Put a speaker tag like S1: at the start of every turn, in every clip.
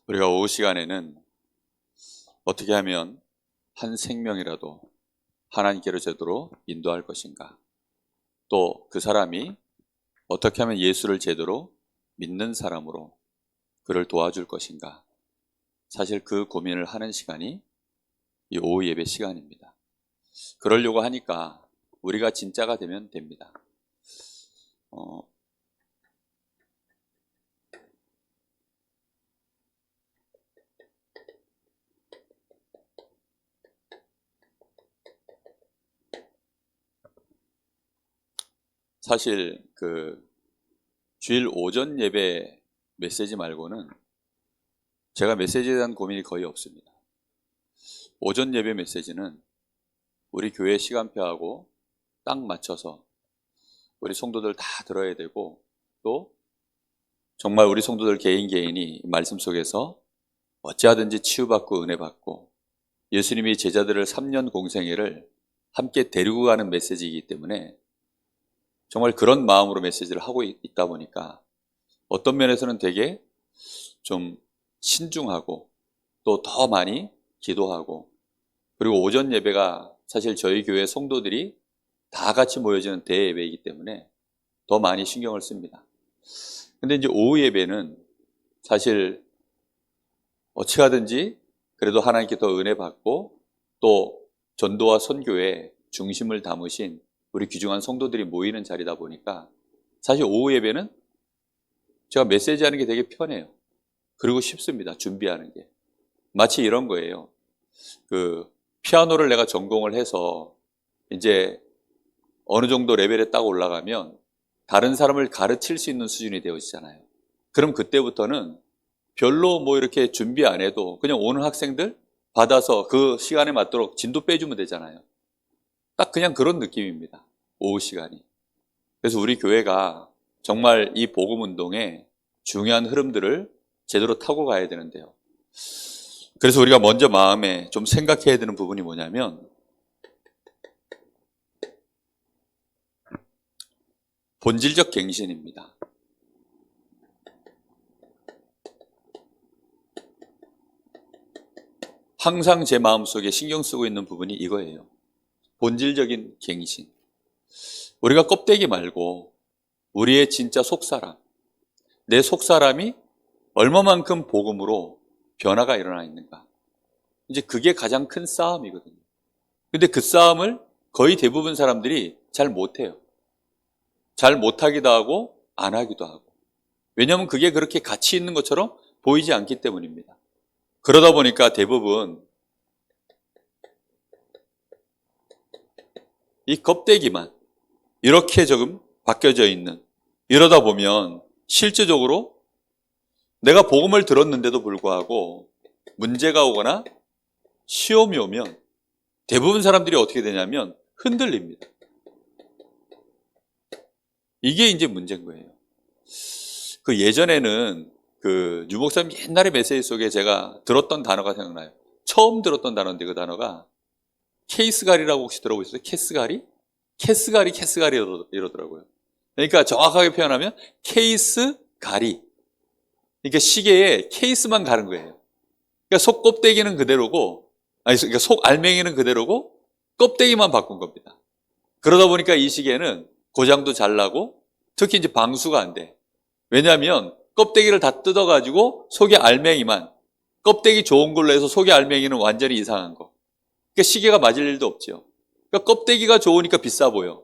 S1: 우리가 오후 시간에는 어떻게 하면 한 생명이라도 하나님께로 제대로 인도할 것인가, 또 그 사람이 어떻게 하면 예수를 제대로 믿는 사람으로 그를 도와줄 것인가, 사실 그 고민을 하는 시간이 이 오후 예배 시간입니다. 그러려고 하니까 우리가 진짜가 되면 됩니다. 사실 주일 오전 예배 메시지 말고는 제가 메시지에 대한 고민이 거의 없습니다. 오전 예배 메시지는 우리 교회 시간표하고 딱 맞춰서 우리 성도들 다 들어야 되고, 또 정말 우리 성도들 개인이 말씀 속에서 어찌하든지 치유받고 은혜받고 예수님이 제자들을 3년 공생애를 함께 데리고 가는 메시지이기 때문에 정말 그런 마음으로 메시지를 하고 있다 보니까 어떤 면에서는 되게 좀 신중하고 또 더 많이 기도하고, 그리고 오전 예배가 사실 저희 교회 성도들이 다 같이 모여지는 대예배이기 때문에 더 많이 신경을 씁니다. 근데 이제 오후 예배는 사실 어찌 하든지 그래도 하나님께 더 은혜 받고 또 전도와 선교에 중심을 담으신 우리 귀중한 성도들이 모이는 자리다 보니까 사실 오후 예배는 제가 메시지 하는 게 되게 편해요. 그리고 쉽습니다. 준비하는 게. 마치 이런 거예요. 피아노를 내가 전공을 해서 이제 어느 정도 레벨에 딱 올라가면 다른 사람을 가르칠 수 있는 수준이 되어지잖아요. 그럼 그때부터는 별로 뭐 이렇게 준비 안 해도 그냥 오는 학생들 받아서 그 시간에 맞도록 진도 빼주면 되잖아요. 딱 그냥 그런 느낌입니다. 오후 시간이. 그래서 우리 교회가 정말 이 복음 운동에 중요한 흐름들을 제대로 타고 가야 되는데요. 그래서 우리가 먼저 마음에 좀 생각해야 되는 부분이 뭐냐면, 본질적 갱신입니다. 항상 제 마음속에 신경 쓰고 있는 부분이 이거예요. 본질적인 갱신. 우리가 껍데기 말고 우리의 진짜 속사람, 내 속사람이 얼마만큼 복음으로 변화가 일어나 있는가. 이제 그게 가장 큰 싸움이거든요. 근데 그 싸움을 거의 대부분 사람들이 잘 못해요. 잘 못하기도 하고 안 하기도 하고. 왜냐하면 그게 그렇게 가치 있는 것처럼 보이지 않기 때문입니다. 그러다 보니까 대부분 이 껍데기만 이렇게 조금 바뀌어져 있는, 이러다 보면 실제적으로 내가 복음을 들었는데도 불구하고 문제가 오거나 시험이 오면 대부분 사람들이 어떻게 되냐면 흔들립니다. 이게 이제 문제인 거예요. 예전에는 유 목사님 옛날에 메시지 속에 제가 들었던 단어가 생각나요. 처음 들었던 단어인데 그 단어가 케이스갈이라고 혹시 들어보셨어요? 캐스갈이? 캐스갈이 이러더라고요. 그러니까 정확하게 표현하면 케이스갈이. 그러니까 시계에 케이스만 가는 거예요. 그러니까 속 껍데기는 그대로고, 그러니까 속 알맹이는 그대로고 껍데기만 바꾼 겁니다. 그러다 보니까 이 시계는 고장도 잘 나고 특히 이제 방수가 안 돼. 왜냐하면 껍데기를 다 뜯어가지고 속의 알맹이만, 껍데기 좋은 걸로 해서 속의 알맹이는 완전히 이상한 거. 그러니까 시계가 맞을 일도 없죠. 그러니까 껍데기가 좋으니까 비싸 보여.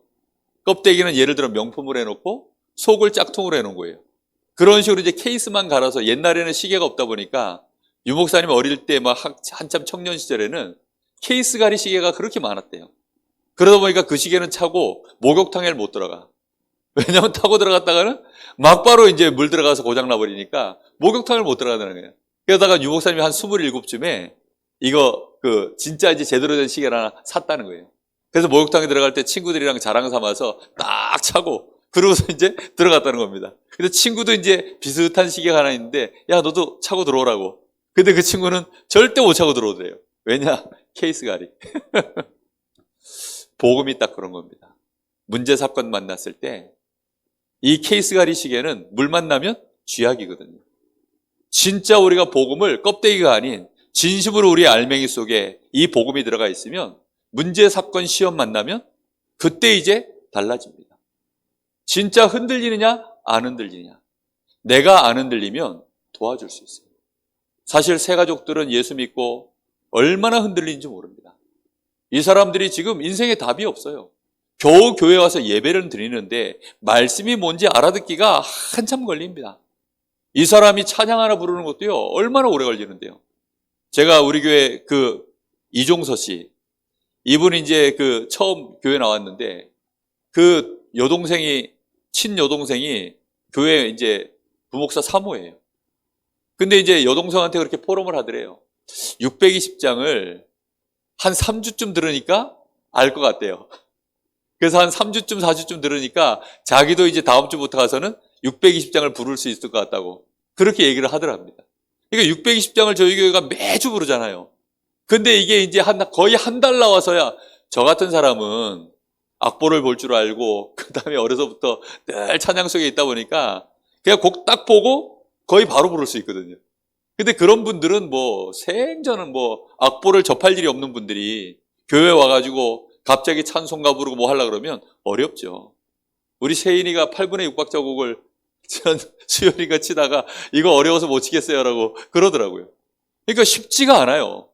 S1: 껍데기는 예를 들어 명품으로 해놓고 속을 짝퉁으로 해놓은 거예요. 그런 식으로 이제 케이스만 갈아서, 옛날에는 시계가 없다 보니까 유 목사님 어릴 때 막 한참 청년 시절에는 케이스갈이 시계가 그렇게 많았대요. 그러다 보니까 그 시계는 차고 목욕탕에 못 들어가. 왜냐하면 타고 들어갔다가는 막바로 이제 물 들어가서 고장나 버리니까 목욕탕을 못 들어가는 거예요. 그러다가 유 목사님이 한 27쯤에 이거 진짜 이제 제대로 된 시계를 하나 샀다는 거예요. 그래서 목욕탕에 들어갈 때 친구들이랑 자랑 삼아서 딱 차고 그러고서 이제 들어갔다는 겁니다. 근데 친구도 이제 비슷한 시계가 하나 있는데, 야 너도 차고 들어오라고. 근데 그 친구는 절대 못 차고 들어오더래요. 왜냐? 케이스갈이. 복음이 딱 그런 겁니다. 문제 사건 만났을 때 이 케이스갈이 시계는 물 만나면 쥐약이거든요. 진짜 우리가 복음을 껍데기가 아닌 진심으로 우리 알맹이 속에 이 복음이 들어가 있으면 문제, 사건, 시험 만나면 그때 이제 달라집니다. 진짜 흔들리느냐, 안 흔들리느냐. 내가 안 흔들리면 도와줄 수 있어요. 사실 새 가족들은 예수 믿고 얼마나 흔들리는지 모릅니다. 이 사람들이 지금 인생에 답이 없어요. 겨우 교회 와서 예배를 드리는데 말씀이 뭔지 알아듣기가 한참 걸립니다. 이 사람이 찬양 하나 부르는 것도요, 얼마나 오래 걸리는데요. 제가 우리 교회 이종서 씨, 이분이 이제 처음 교회 나왔는데 친여동생이 교회 이제 부목사 사모예요. 근데 이제 여동생한테 그렇게 포럼을 하더래요. 620장을 한 3주쯤 들으니까 알 것 같대요. 그래서 한 3주쯤, 4주쯤 들으니까 자기도 이제 다음 주부터 가서는 620장을 부를 수 있을 것 같다고 그렇게 얘기를 하더랍니다. 그러니까 620장을 저희 교회가 매주 부르잖아요. 근데 이게 이제 거의 한 달 나와서야 저 같은 사람은 악보를 볼 줄 알고 그 다음에 어려서부터 늘 찬양 속에 있다 보니까 그냥 곡 딱 보고 거의 바로 부를 수 있거든요. 근데 그런 분들은 생전은 악보를 접할 일이 없는 분들이 교회 와가지고 갑자기 찬송가 부르고 하려고 그러면 어렵죠. 우리 세인이가 8분의 6박자 곡을 수연이가 치다가 이거 어려워서 못 치겠어요 라고 그러더라고요. 그러니까 쉽지가 않아요.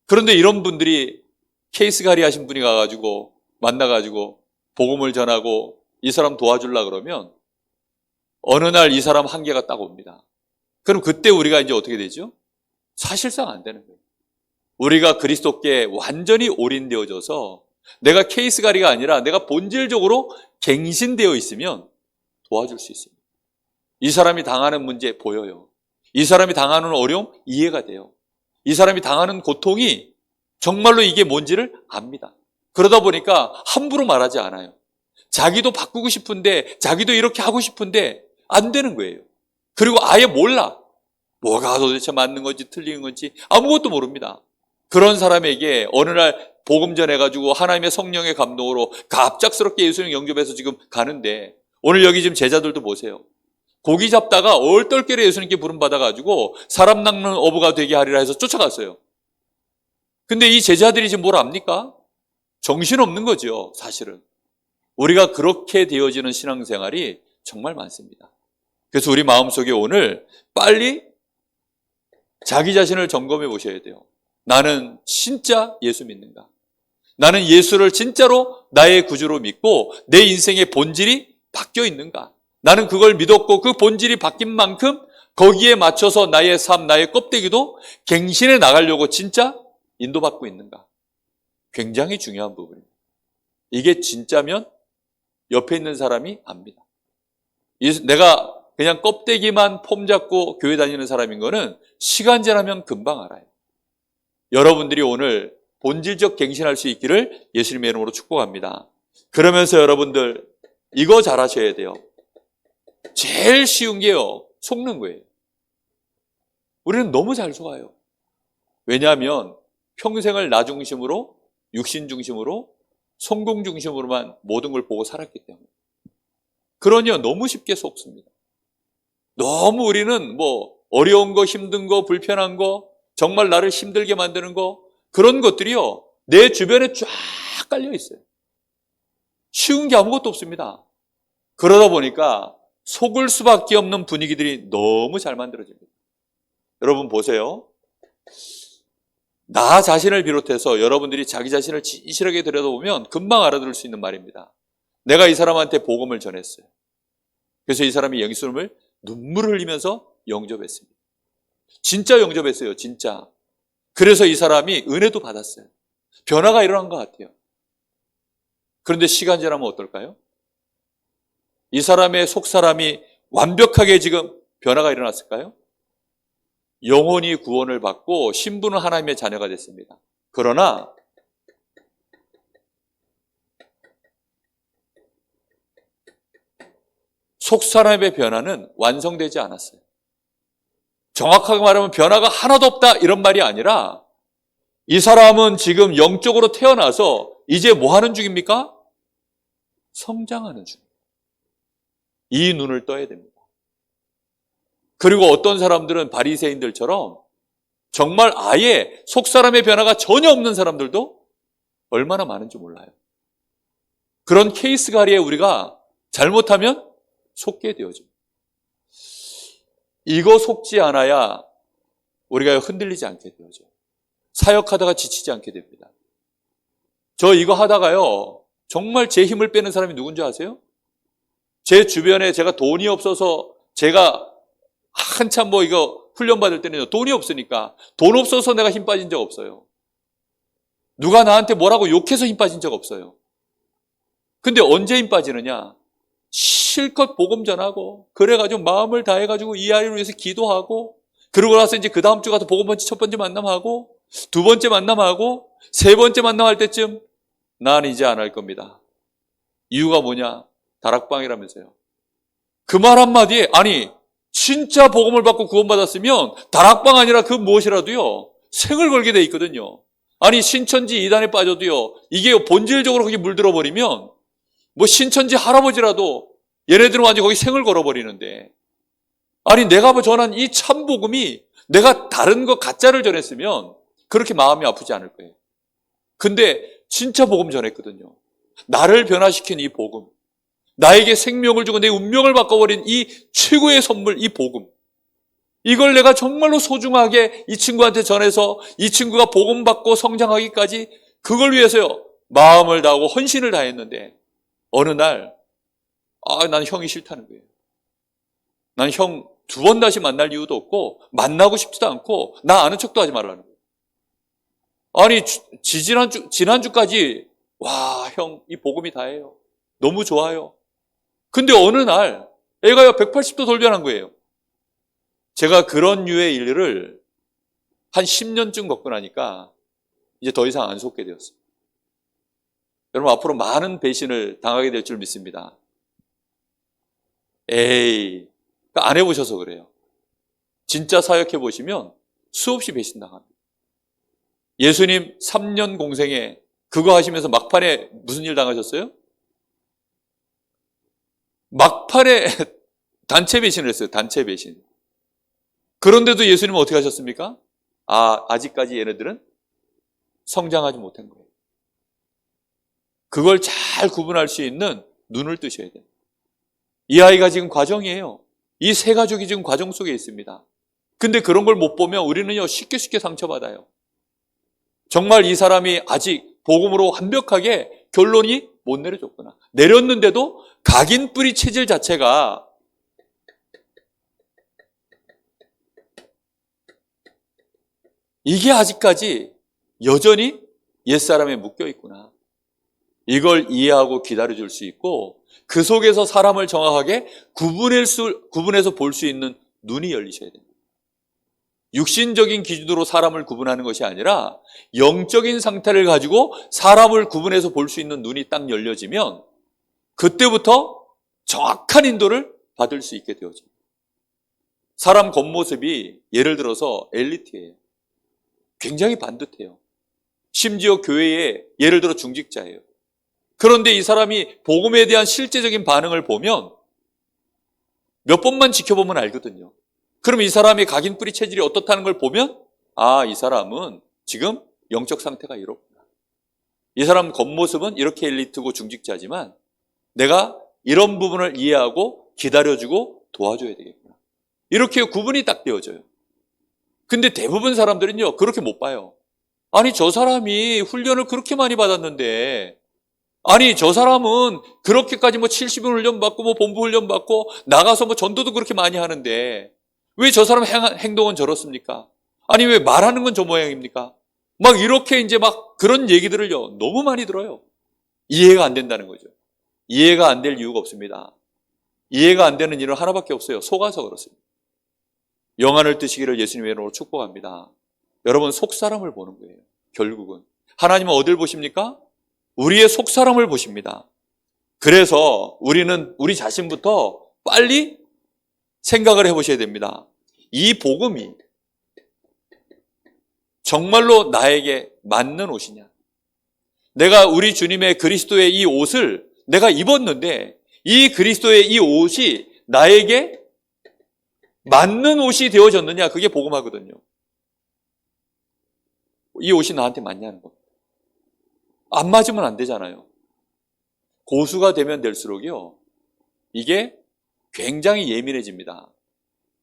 S1: 그런데 이런 분들이 케이스 가리 하신 분이 가가지고 만나가지고 복음을 전하고 이 사람 도와주려고 그러면 어느 날 이 사람 한계가 딱 옵니다. 그럼 그때 우리가 이제 어떻게 되죠? 사실상 안 되는 거예요. 우리가 그리스도께 완전히 올인되어져서 내가 케이스 가리가 아니라 내가 본질적으로 갱신되어 있으면 도와줄 수 있습니다. 이 사람이 당하는 문제 보여요. 이 사람이 당하는 어려움 이해가 돼요. 이 사람이 당하는 고통이 정말로 이게 뭔지를 압니다. 그러다 보니까 함부로 말하지 않아요. 자기도 바꾸고 싶은데 자기도 이렇게 하고 싶은데 안 되는 거예요. 그리고 아예 몰라. 뭐가 도대체 맞는 건지 틀린 건지 아무것도 모릅니다. 그런 사람에게 어느 날 복음 전해가지고 하나님의 성령의 감동으로 갑작스럽게 예수님 영접해서 지금 가는데 오늘 여기 지금 제자들도 보세요. 고기 잡다가 얼떨결에 예수님께 부름받아가지고 사람 낚는 어부가 되게 하리라 해서 쫓아갔어요. 근데 이 제자들이 지금 뭘 압니까? 정신없는 거죠, 사실은. 우리가 그렇게 되어지는 신앙생활이 정말 많습니다. 그래서 우리 마음속에 오늘 빨리 자기 자신을 점검해 보셔야 돼요. 나는 진짜 예수 믿는가? 나는 예수를 진짜로 나의 구주로 믿고 내 인생의 본질이 바뀌어 있는가? 나는 그걸 믿었고 그 본질이 바뀐 만큼 거기에 맞춰서 나의 삶, 나의 껍데기도 갱신해 나가려고 진짜 인도받고 있는가? 굉장히 중요한 부분입니다. 이게 진짜면 옆에 있는 사람이 압니다. 내가 그냥 껍데기만 폼 잡고 교회 다니는 사람인 거는 시간 지나면 금방 알아요. 여러분들이 오늘 본질적 갱신할 수 있기를 예수님의 이름으로 축복합니다. 그러면서 여러분들 이거 잘하셔야 돼요. 제일 쉬운 게요, 속는 거예요. 우리는 너무 잘 속아요. 왜냐하면 평생을 나 중심으로, 육신 중심으로, 성공 중심으로만 모든 걸 보고 살았기 때문에. 그러니 너무 쉽게 속습니다. 너무 우리는 어려운 거, 힘든 거, 불편한 거, 정말 나를 힘들게 만드는 거, 그런 것들이요, 내 주변에 쫙 깔려 있어요. 쉬운 게 아무것도 없습니다. 그러다 보니까 속을 수밖에 없는 분위기들이 너무 잘 만들어집니다. 여러분 보세요. 나 자신을 비롯해서 여러분들이 자기 자신을 진실하게 들여다보면 금방 알아들을 수 있는 말입니다. 내가 이 사람한테 복음을 전했어요. 그래서 이 사람이 예수님을 눈물을 흘리면서 영접했습니다. 진짜 영접했어요, 진짜. 그래서 이 사람이 은혜도 받았어요. 변화가 일어난 것 같아요. 그런데 시간 지나면 어떨까요? 이 사람의 속사람이 완벽하게 지금 변화가 일어났을까요? 영혼이 구원을 받고 신분은 하나님의 자녀가 됐습니다. 그러나 속사람의 변화는 완성되지 않았어요. 정확하게 말하면 변화가 하나도 없다 이런 말이 아니라 이 사람은 지금 영적으로 태어나서 이제 뭐 하는 중입니까? 성장하는 중입니다. 이 눈을 떠야 됩니다. 그리고 어떤 사람들은 바리새인들처럼 정말 아예 속사람의 변화가 전혀 없는 사람들도 얼마나 많은지 몰라요. 그런 케이스 가리에 우리가 잘못하면 속게 되어집니다. 이거 속지 않아야 우리가 흔들리지 않게 되어져요. 사역하다가 지치지 않게 됩니다. 저 이거 하다가요, 정말 제 힘을 빼는 사람이 누군지 아세요? 제 주변에 제가 돈이 없어서 제가 한참 이거 훈련 받을 때는 돈이 없으니까 돈 없어서 내가 힘 빠진 적 없어요. 누가 나한테 뭐라고 욕해서 힘 빠진 적 없어요. 근데 언제 힘 빠지느냐? 실컷 복음 전하고 그래가지고 마음을 다해가지고 이 아이를 위해서 기도하고 그러고 나서 이제 그 다음 주 가서 복음 첫 번째 만남하고 두 번째 만남하고 세 번째 만남할 때쯤 난 이제 안 할 겁니다. 이유가 뭐냐? 다락방이라면서요. 그 말 한마디에 아니 진짜 복음을 받고 구원받았으면 다락방 아니라 그 무엇이라도요 생을 걸게 돼 있거든요. 아니 신천지 이단에 빠져도요 이게 본질적으로 거기 물들어 버리면 뭐 신천지 할아버지라도 얘네들은 완전 거기 생을 걸어버리는데 아니 내가 전한 이 참복음이 내가 다른 거 가짜를 전했으면 그렇게 마음이 아프지 않을 거예요. 근데 진짜 복음 전했거든요. 나를 변화시킨 이 복음, 나에게 생명을 주고 내 운명을 바꿔버린 이 최고의 선물, 이 복음, 이걸 내가 정말로 소중하게 이 친구한테 전해서 이 친구가 복음 받고 성장하기까지 그걸 위해서요 마음을 다하고 헌신을 다했는데 어느 날 난 형이 싫다는 거예요. 난 형 두 번 다시 만날 이유도 없고 만나고 싶지도 않고 나 아는 척도 하지 말라는 거예요. 아니 지난주까지 와, 형 이 복음이 다예요. 너무 좋아요. 근데 어느 날 애가요 180도 돌변한 거예요. 제가 그런 류의 일을 한 10년쯤 겪고 나니까 이제 더 이상 안 속게 되었어요. 여러분 앞으로 많은 배신을 당하게 될 줄 믿습니다. 안 해보셔서 그래요. 진짜 사역해 보시면 수없이 배신당합니다. 예수님 3년 공생에 그거 하시면서 막판에 무슨 일 당하셨어요? 막판에 단체 배신을 했어요. 단체 배신. 그런데도 예수님은 어떻게 하셨습니까? 아직까지 얘네들은 성장하지 못한 거예요. 그걸 잘 구분할 수 있는 눈을 뜨셔야 돼요. 이 아이가 지금 과정이에요. 이 세 가족이 지금 과정 속에 있습니다. 근데 그런 걸 못 보면 우리는요 쉽게 상처받아요. 정말 이 사람이 아직 복음으로 완벽하게 결론이 못 내려졌구나. 내렸는데도 각인 뿌리 체질 자체가 이게 아직까지 여전히 옛사람에 묶여 있구나. 이걸 이해하고 기다려줄 수 있고 그 속에서 사람을 정확하게 구분해서 볼 수 있는 눈이 열리셔야 됩니다. 육신적인 기준으로 사람을 구분하는 것이 아니라 영적인 상태를 가지고 사람을 구분해서 볼 수 있는 눈이 딱 열려지면 그때부터 정확한 인도를 받을 수 있게 되어집니다. 사람 겉모습이 예를 들어서 엘리트예요. 굉장히 반듯해요. 심지어 교회에 예를 들어 중직자예요. 그런데 이 사람이 복음에 대한 실제적인 반응을 보면 몇 번만 지켜보면 알거든요. 그럼 이 사람의 각인 뿌리 체질이 어떻다는 걸 보면 이 사람은 지금 영적 상태가 이렇구나. 이 사람 겉모습은 이렇게 엘리트고 중직자지만 내가 이런 부분을 이해하고 기다려주고 도와줘야 되겠구나. 이렇게 구분이 딱 되어져요. 근데 대부분 사람들은요 그렇게 못 봐요. 아니 저 사람이 훈련을 그렇게 많이 받았는데 아니 저 사람은 그렇게까지 70일 훈련 받고 본부 훈련 받고 나가서 전도도 그렇게 많이 하는데 왜 저 사람 행동은 저렇습니까? 아니 왜 말하는 건 저 모양입니까? 막 이렇게 이제 막 그런 얘기들을요 너무 많이 들어요. 이해가 안 된다는 거죠. 이해가 안 될 이유가 없습니다. 이해가 안 되는 일은 하나밖에 없어요. 속아서 그렇습니다. 영안을 뜨시기를 예수님의 이름으로 축복합니다. 여러분 속사람을 보는 거예요. 결국은 하나님은 어딜 보십니까? 우리의 속사람을 보십니다. 그래서 우리는 우리 자신부터 빨리 생각을 해보셔야 됩니다. 이 복음이 정말로 나에게 맞는 옷이냐? 내가 우리 주님의 그리스도의 이 옷을 내가 입었는데 이 그리스도의 이 옷이 나에게 맞는 옷이 되어졌느냐, 그게 복음하거든요. 이 옷이 나한테 맞냐는 거. 안 맞으면 안 되잖아요. 고수가 되면 될수록요, 이게 굉장히 예민해집니다.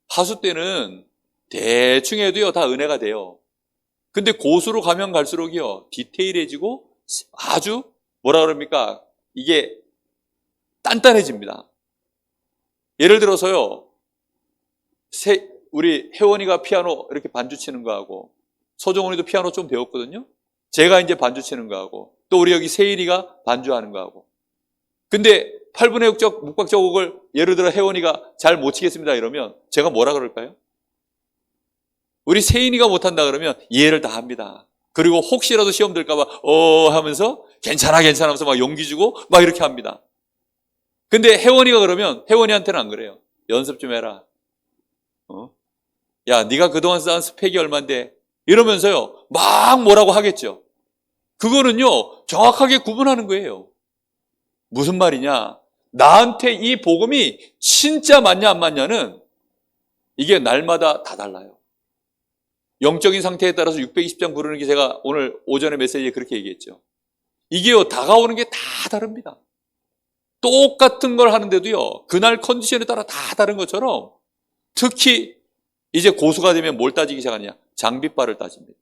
S1: 하수 때는 대충 해도요, 다 은혜가 돼요. 근데 고수로 가면 갈수록요, 디테일해지고 아주 뭐라 그럽니까? 이게 단단해집니다. 예를 들어서요, 우리 혜원이가 피아노 이렇게 반주 치는 거하고, 서정훈이도 피아노 좀 배웠거든요? 제가 이제 반주 치는 거하고, 또 우리 여기 세일이가 반주하는 거하고. 근데 8분의 6적 묵박자 곡을 예를 들어 혜원이가 잘 못 치겠습니다 이러면 제가 뭐라 그럴까요? 우리 세인이가 못한다 그러면 이해를 다 합니다. 그리고 혹시라도 시험 들까봐 하면서 괜찮아 하면서 막 용기 주고 막 이렇게 합니다. 근데 혜원이가 그러면 혜원이한테는 안 그래요. 연습 좀 해라. 야, 네가 그동안 쌓은 스펙이 얼만데 이러면서요 막 뭐라고 하겠죠. 그거는요 정확하게 구분하는 거예요. 무슨 말이냐? 나한테 이 복음이 진짜 맞냐 안 맞냐는 이게 날마다 다 달라요. 영적인 상태에 따라서 620장 부르는 게 제가 오늘 오전에 메시지에 그렇게 얘기했죠. 이게요 다가오는 게 다 다릅니다. 똑같은 걸 하는데도요 그날 컨디션에 따라 다 다른 것처럼, 특히 이제 고수가 되면 뭘 따지기 시작하냐? 장비빨을 따집니다.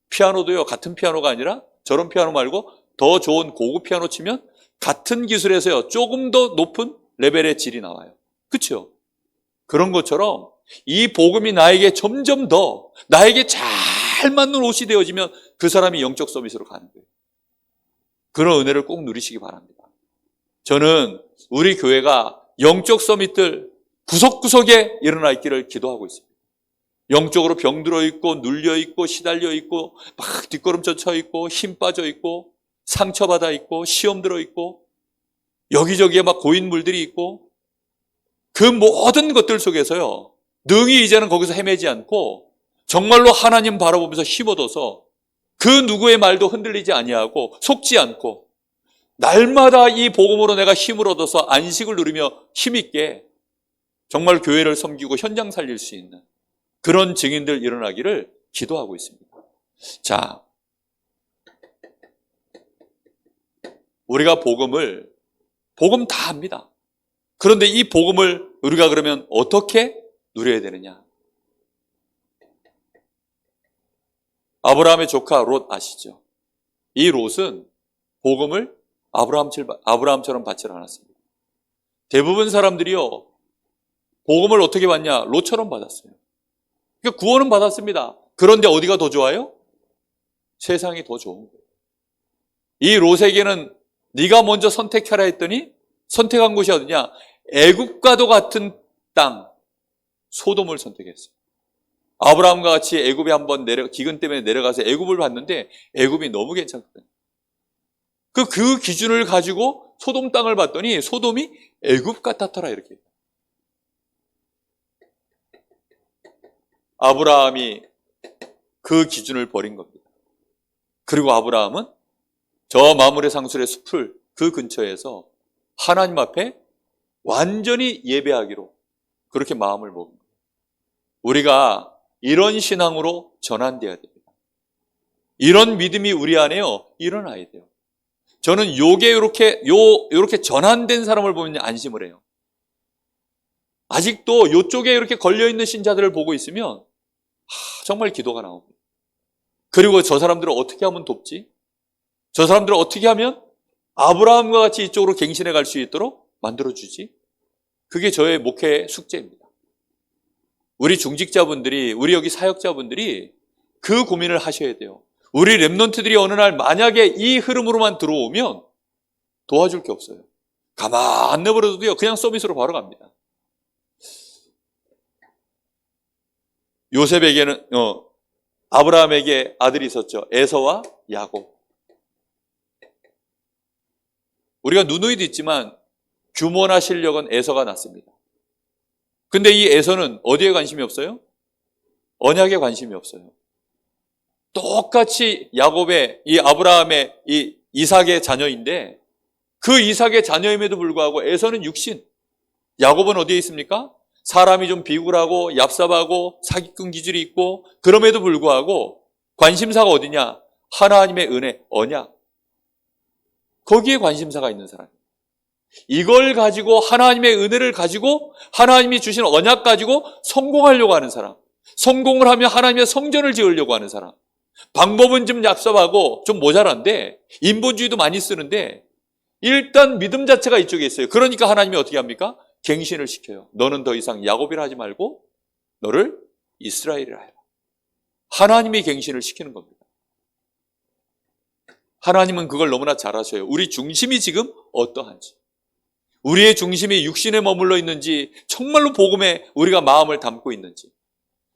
S1: 피아노도요 같은 피아노가 아니라 저런 피아노 말고 더 좋은 고급 피아노 치면 같은 기술에서요 조금 더 높은 레벨의 질이 나와요. 그렇죠? 그런 것처럼 이 복음이 나에게 점점 더 나에게 잘 맞는 옷이 되어지면 그 사람이 영적 서밋으로 가는 거예요. 그런 은혜를 꼭 누리시기 바랍니다. 저는 우리 교회가 영적 서밋들 구석구석에 일어나 있기를 기도하고 있습니다. 영적으로 병들어 있고 눌려 있고 시달려 있고 막 뒷걸음져 쳐 있고 힘 빠져 있고 상처받아 있고 시험 들어 있고 여기저기에 막 고인물들이 있고, 그 모든 것들 속에서요 능히 이제는 거기서 헤매지 않고 정말로 하나님 바라보면서 힘 얻어서 그 누구의 말도 흔들리지 아니하고 속지 않고 날마다 이 복음으로 내가 힘을 얻어서 안식을 누리며 힘있게 정말 교회를 섬기고 현장 살릴 수 있는 그런 증인들 일어나기를 기도하고 있습니다. 자, 우리가 복음 다 합니다. 그런데 이 복음을 우리가 그러면 어떻게 누려야 되느냐? 아브라함의 조카 롯 아시죠? 이 롯은 복음을 아브라함처럼 받지 않았습니다. 대부분 사람들이요 복음을 어떻게 받냐? 롯처럼 받았어요. 그러니까 구원은 받았습니다. 그런데 어디가 더 좋아요? 세상이 더 좋은 거예요. 이 롯에게는 네가 먼저 선택하라 했더니 선택한 곳이 어디냐? 애굽과도 같은 땅, 소돔을 선택했어요. 아브라함과 같이 애굽에 한번 기근 때문에 내려가서 애굽을 봤는데 애굽이 너무 괜찮거든요. 그 기준을 가지고 소돔 땅을 봤더니 소돔이 애굽 같았더라 이렇게. 아브라함이 그 기준을 버린 겁니다. 그리고 아브라함은 저 마므레 상술의 숲을 그 근처에서 하나님 앞에 완전히 예배하기로 그렇게 마음을 먹은 거예요. 우리가 이런 신앙으로 전환되어야 됩니다. 이런 믿음이 우리 안에요 일어나야 돼요. 저는 이렇게 전환된 사람을 보면 안심을 해요. 아직도 이쪽에 이렇게 걸려있는 신자들을 보고 있으면 정말 기도가 나옵니다. 그리고 저 사람들을 어떻게 하면 돕지? 저 사람들을 어떻게 하면 아브라함과 같이 이쪽으로 갱신해 갈 수 있도록 만들어주지? 그게 저의 목회 숙제입니다. 우리 중직자분들이, 우리 여기 사역자분들이 그 고민을 하셔야 돼요. 우리 랩런트들이 어느 날 만약에 이 흐름으로만 들어오면 도와줄 게 없어요. 가만 내버려둬도요 그냥 서밋으로 바로 갑니다. 요셉에게는 아브라함에게 아들이 있었죠. 에서와 야곱. 우리가 누누이도 있지만 규모나 실력은 에서가 낫습니다. 근데 이 에서는 어디에 관심이 없어요? 언약에 관심이 없어요. 똑같이 야곱의 이 아브라함의 이 이삭의 자녀인데 그 이삭의 자녀임에도 불구하고 에서는 육신, 야곱은 어디에 있습니까? 사람이 좀 비굴하고 얍삽하고 사기꾼 기질이 있고 그럼에도 불구하고 관심사가 어디냐? 하나님의 은혜, 언약. 거기에 관심사가 있는 사람이에요. 이걸 가지고 하나님의 은혜를 가지고 하나님이 주신 언약 가지고 성공하려고 하는 사람. 성공을 하면 하나님의 성전을 지으려고 하는 사람. 방법은 좀 얍삽하고 좀 모자란데 인본주의도 많이 쓰는데 일단 믿음 자체가 이쪽에 있어요. 그러니까 하나님이 어떻게 합니까? 갱신을 시켜요. 너는 더 이상 야곱이라 하지 말고 너를 이스라엘이라 해라. 하나님이 갱신을 시키는 겁니다. 하나님은 그걸 너무나 잘 아셔요. 우리 중심이 지금 어떠한지. 우리의 중심이 육신에 머물러 있는지 정말로 복음에 우리가 마음을 담고 있는지.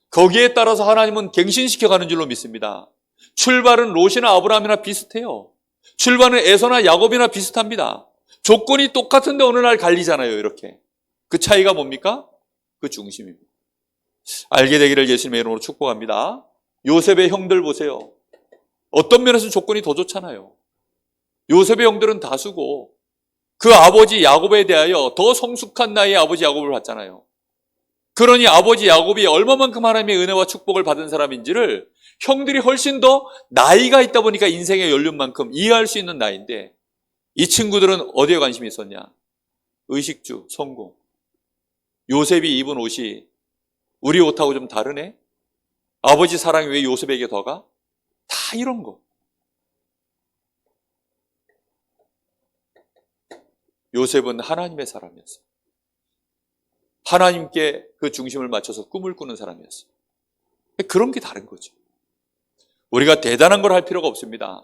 S1: 거기에 따라서 하나님은 갱신시켜가는 줄로 믿습니다. 출발은 롯이나 아브라함이나 비슷해요. 출발은 에서나 야곱이나 비슷합니다. 조건이 똑같은데 어느 날 갈리잖아요. 이렇게. 그 차이가 뭡니까? 그 중심입니다. 알게 되기를 예수님의 이름으로 축복합니다. 요셉의 형들 보세요. 어떤 면에서 조건이 더 좋잖아요. 요셉의 형들은 다수고 그 아버지 야곱에 대하여 더 성숙한 나이의 아버지 야곱을 봤잖아요. 그러니 아버지 야곱이 얼마만큼 하나님의 은혜와 축복을 받은 사람인지를 형들이 훨씬 더 나이가 있다 보니까 인생의 연륜만큼 이해할 수 있는 나이인데 이 친구들은 어디에 관심이 있었냐? 의식주, 성공. 요셉이 입은 옷이 우리 옷하고 좀 다르네? 아버지 사랑이 왜 요셉에게 더 가? 다 이런 거. 요셉은 하나님의 사람이었어요. 하나님께 그 중심을 맞춰서 꿈을 꾸는 사람이었어요. 그런 게 다른 거죠. 우리가 대단한 걸 할 필요가 없습니다.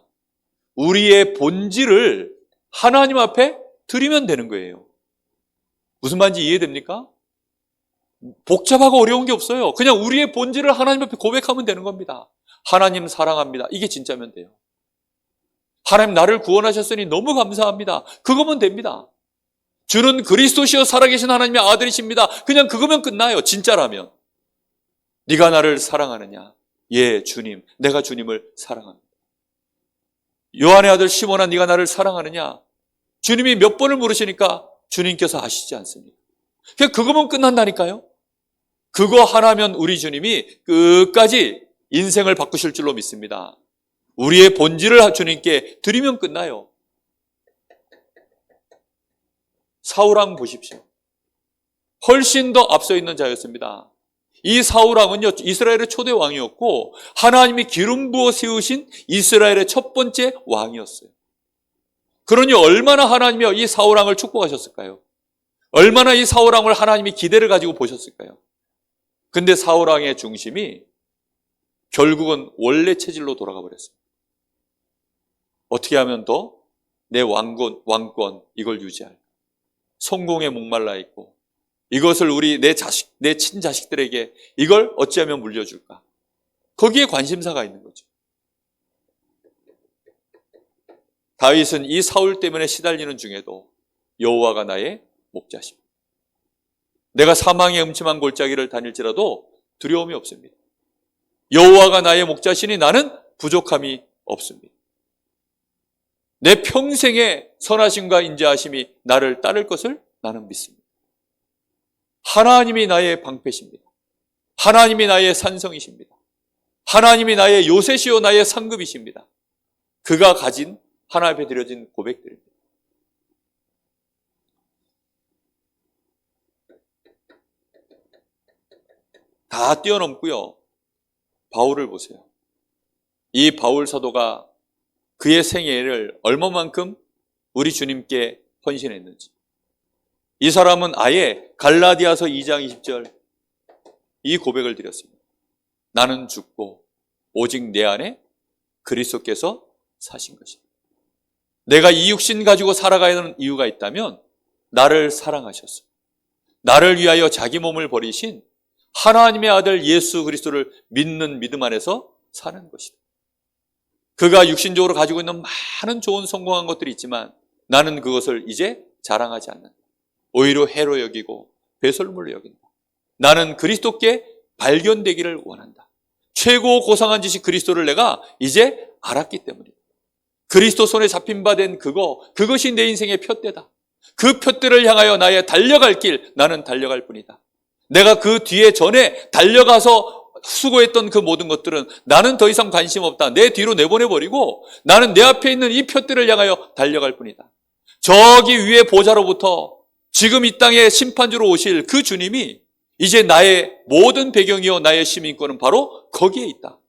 S1: 우리의 본질을 하나님 앞에 드리면 되는 거예요. 무슨 말인지 이해됩니까? 복잡하고 어려운 게 없어요. 그냥 우리의 본질을 하나님 앞에 고백하면 되는 겁니다. 하나님 사랑합니다. 이게 진짜면 돼요. 하나님 나를 구원하셨으니 너무 감사합니다. 그거면 됩니다. 주는 그리스도시여 살아계신 하나님의 아들이십니다. 그냥 그거면 끝나요. 진짜라면. 네가 나를 사랑하느냐? 예, 주님. 내가 주님을 사랑합니다. 요한의 아들 시몬아 네가 나를 사랑하느냐? 주님이 몇 번을 물으시니까 주님께서 아시지 않습니까? 그냥 그거면 끝난다니까요. 그거 하나면 우리 주님이 끝까지 인생을 바꾸실 줄로 믿습니다. 우리의 본질을 주님께 드리면 끝나요. 사울왕 보십시오. 훨씬 더 앞서 있는 자였습니다. 이 사울왕은요, 이스라엘의 초대 왕이었고 하나님이 기름 부어 세우신 이스라엘의 첫 번째 왕이었어요. 그러니 얼마나 하나님이 이 사울왕을 축복하셨을까요? 얼마나 이 사울왕을 하나님이 기대를 가지고 보셨을까요? 근데 사울왕의 중심이 결국은 원래 체질로 돌아가 버렸습니다. 어떻게 하면 더 내 왕권 이걸 유지할까? 성공에 목말라 있고 이것을 우리 내 친자식들에게 이걸 어찌하면 물려줄까? 거기에 관심사가 있는 거죠. 다윗은 이 사울 때문에 시달리는 중에도 여호와가 나의 목자십니다. 내가 사망의 음침한 골짜기를 다닐지라도 두려움이 없습니다. 여호와가 나의 목자시니 나는 부족함이 없습니다. 내 평생의 선하심과 인자하심이 나를 따를 것을 나는 믿습니다. 하나님이 나의 방패십니다. 하나님이 나의 산성이십니다. 하나님이 나의 요새시요 나의 상급이십니다. 그가 가진 하나님 앞에 드려진 고백들입니다. 다 뛰어넘고요. 바울을 보세요. 이 바울 사도가 그의 생애를 얼마만큼 우리 주님께 헌신했는지. 이 사람은 아예 갈라디아서 2장 20절 이 고백을 드렸습니다. 나는 죽고 오직 내 안에 그리스도께서 사신 것입니다. 내가 이 육신 가지고 살아가야 하는 이유가 있다면 나를 사랑하셨어. 나를 위하여 자기 몸을 버리신 하나님의 아들 예수 그리스도를 믿는 믿음 안에서 사는 것이다. 그가 육신적으로 가지고 있는 많은 좋은 성공한 것들이 있지만 나는 그것을 이제 자랑하지 않는다. 오히려 해로 여기고 배설물로 여긴다. 나는 그리스도께 발견되기를 원한다. 최고 고상한 지식 그리스도를 내가 이제 알았기 때문이다. 그리스도 손에 잡힌 바 된 그것이 내 인생의 푯대다. 그 푯대를 향하여 나의 달려갈 길 나는 달려갈 뿐이다. 내가 그 뒤에 전에 달려가서 수고했던 그 모든 것들은 나는 더 이상 관심 없다. 내 뒤로 내보내버리고 나는 내 앞에 있는 이 표대를 향하여 달려갈 뿐이다. 저기 위에 보좌로부터 지금 이 땅에 심판주로 오실 그 주님이 이제 나의 모든 배경이요 나의 시민권은 바로 거기에 있다.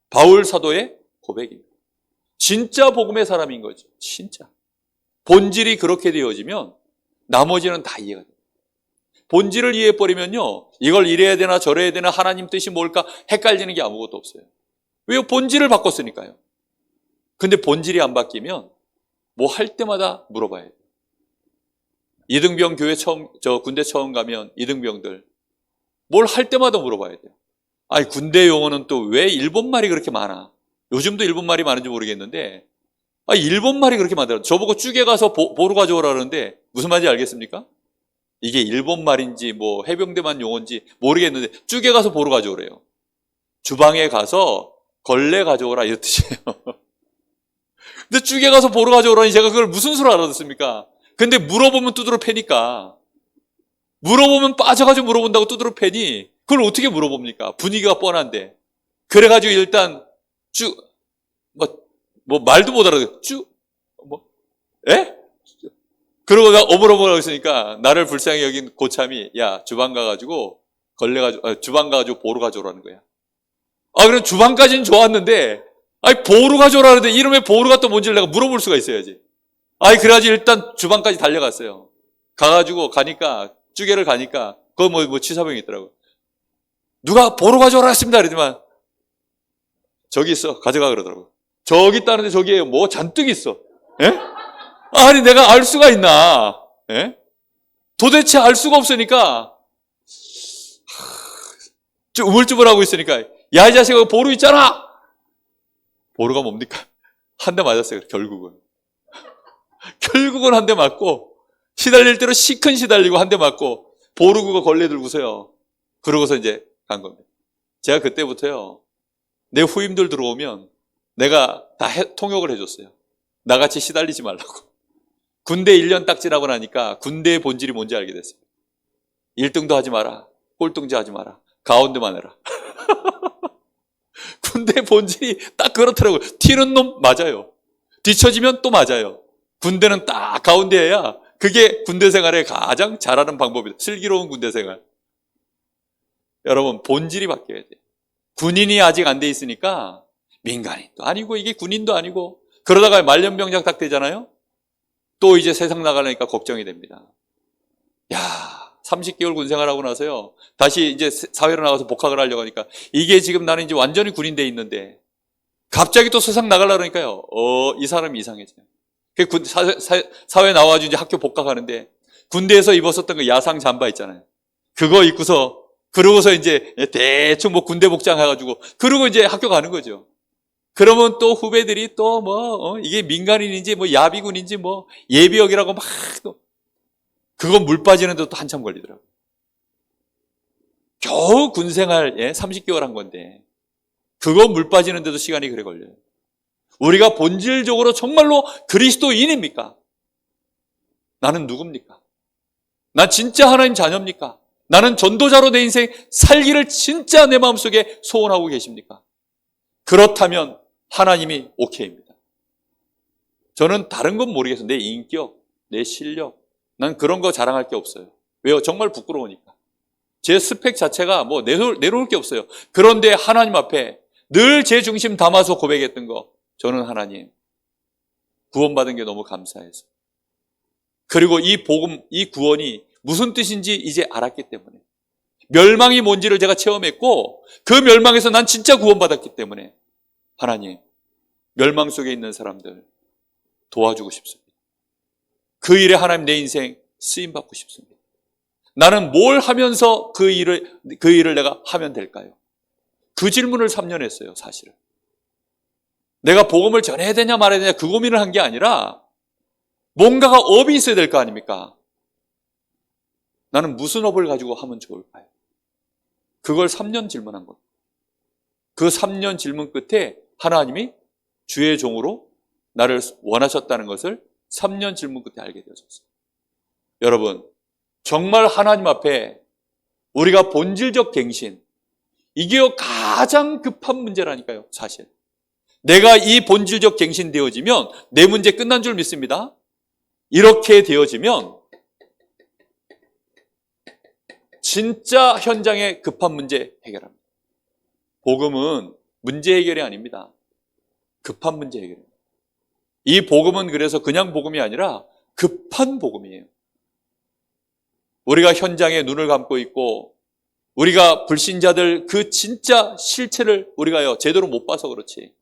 S1: 바울 사도의 고백입니다. 진짜 복음의 사람인 거죠. 진짜. 본질이 그렇게 되어지면 나머지는 다 이해가 돼요. 본질을 이해해버리면요, 이걸 이래야 되나 저래야 되나 하나님 뜻이 뭘까 헷갈리는 게 아무것도 없어요. 왜요? 본질을 바꿨으니까요. 근데 본질이 안 바뀌면 뭐 할 때마다 물어봐야 돼요. 이등병 교회 군대 처음 가면 이등병들 뭘 할 때마다 물어봐야 돼요. 아니, 군대 용어는 또 왜 일본말이 그렇게 많아? 요즘도 일본말이 많은지 모르겠는데, 일본말이 그렇게 많더라고요. 저보고 쭈개 가서 보루 가져오라 그러는데 무슨 말인지 알겠습니까? 이게 일본말인지 뭐 해병대만 용어인지 모르겠는데 쭈개 가서 보루 가져오래요. 주방에 가서 걸레 가져오라 이 뜻이에요. 근데 쭈개 가서 보루 가져오라니 제가 그걸 무슨 수로 알아듣습니까? 근데 물어보면 두드러 패니까. 물어보면 빠져가지고 물어본다고 두드러 패니 그걸 어떻게 물어봅니까? 분위기가 뻔한데. 그래가지고 일단 말도 못 알아듣고 에? 그러고 나 어물어물 있으니까 나를 불쌍히 여긴 고참이 야 주방 가가지고 걸레 가지고 주방 가가지고 보루 가져오라는 거야. 그럼 주방까지는 좋았는데 보루 가져오라는데 이름에 보루가 또 뭔지를 내가 물어볼 수가 있어야지. 그래가지고 일단 주방까지 달려갔어요. 가니까 쭈개를 가니까 그거 뭐 치사병이 있더라고. 누가 보루 가져오라 했습니다. 그러지만 저기 있어 가져가 그러더라고. 저기 있다는데 저기에 뭐 잔뜩 있어. 예? 아니 내가 알 수가 있나? 예? 도대체 알 수가 없으니까 좀 우물쭈물하고 있으니까 야 이 자식아 보루 있잖아. 보루가 뭡니까? 한 대 맞았어요. 결국은 한 대 맞고 시달릴 대로 시큰 시달리고 한 대 맞고 보루 그거 걸레 들고서요. 그러고서 이제 간 겁니다. 제가 그때부터요 내 후임들 들어오면 내가 다 통역을 해줬어요. 나같이 시달리지 말라고. 군대 1년 딱 지나고 나니까 군대의 본질이 뭔지 알게 됐어요. 1등도 하지 마라. 꼴등도 하지 마라. 가운데만 해라. 군대 본질이 딱 그렇더라고요. 튀는 놈 맞아요. 뒤처지면 또 맞아요. 군대는 딱 가운데 해야 그게 군대 생활에 가장 잘하는 방법이다. 슬기로운 군대 생활. 여러분 본질이 바뀌어야 돼요. 군인이 아직 안 돼 있으니까 민간인도 아니고 이게 군인도 아니고 그러다가 말년병장 딱 되잖아요. 또 이제 세상 나가려니까 걱정이 됩니다. 30개월 군 생활하고 나서요. 다시 이제 사회로 나가서 복학을 하려고 하니까 이게 지금 나는 이제 완전히 군인돼 있는데 갑자기 또 세상 나가려니까요. 이 사람이 이상해져요. 사회 나와가지고 이제 학교 복학하는데 군대에서 입었었던 그 야상 잠바 있잖아요. 그거 입고서 그러고서 이제 대충 뭐 군대 복장 해가지고 그러고 이제 학교 가는 거죠. 그러면 또 후배들이 또 이게 민간인인지 뭐 야비군인지 뭐 예비역이라고 막 또 그거 물 빠지는데도 또 한참 걸리더라고요. 겨우 군생활 30개월 한 건데 그거 물 빠지는데도 시간이 그래 걸려요. 우리가 본질적으로 정말로 그리스도인입니까? 나는 누굽니까? 난 진짜 하나님 자녀입니까? 나는 전도자로 내 인생 살기를 진짜 내 마음속에 소원하고 계십니까? 그렇다면 하나님이 오케이입니다. 저는 다른 건 모르겠어요. 내 인격, 내 실력, 난 그런 거 자랑할 게 없어요. 왜요? 정말 부끄러우니까. 제 스펙 자체가 뭐 내놓을 게 없어요. 그런데 하나님 앞에 늘 제 중심 담아서 고백했던 거, 저는 하나님 구원받은 게 너무 감사해서, 그리고 이 복음, 이 구원이 무슨 뜻인지 이제 알았기 때문에, 멸망이 뭔지를 제가 체험했고 그 멸망에서 난 진짜 구원받았기 때문에 하나님, 멸망 속에 있는 사람들 도와주고 싶습니다. 그 일에 하나님 내 인생 쓰임받고 싶습니다. 나는 뭘 하면서 그 일을 내가 하면 될까요? 그 질문을 3년 했어요, 사실은. 내가 복음을 전해야 되냐 말아야 되냐 그 고민을 한 게 아니라 뭔가가 업이 있어야 될 거 아닙니까? 나는 무슨 업을 가지고 하면 좋을까요? 그걸 3년 질문한 겁니다. 그 3년 질문 끝에 하나님이 주의 종으로 나를 원하셨다는 것을 3년 질문 끝에 알게 되었어요. 여러분, 정말 하나님 앞에 우리가 본질적 갱신, 이게 가장 급한 문제라니까요, 사실. 내가 이 본질적 갱신 되어지면 내 문제 끝난 줄 믿습니다. 이렇게 되어지면 진짜 현장의 급한 문제 해결합니다. 복음은 문제 해결이 아닙니다. 급한 문제 해결입니다. 이 복음은 그래서 그냥 복음이 아니라 급한 복음이에요. 우리가 현장에 눈을 감고 있고 우리가 불신자들 그 진짜 실체를 우리가요 제대로 못 봐서 그렇지.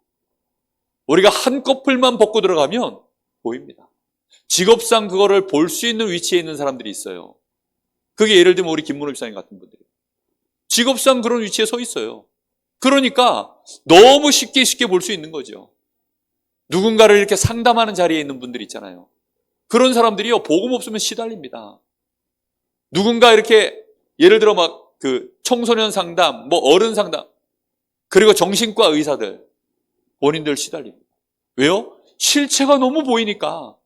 S1: 우리가 한꺼풀만 벗고 들어가면 보입니다. 직업상 그거를 볼 수 있는 위치에 있는 사람들이 있어요. 그게 예를 들면 우리 김문호 집사님 같은 분들이 직업상 그런 위치에 서 있어요. 그러니까 너무 쉽게 볼 수 있는 거죠. 누군가를 이렇게 상담하는 자리에 있는 분들 있잖아요. 그런 사람들이요 복음 없으면 시달립니다. 누군가 이렇게 예를 들어 막 그 청소년 상담, 뭐 어른 상담, 그리고 정신과 의사들 본인들 시달립니다. 왜요? 실체가 너무 보이니까.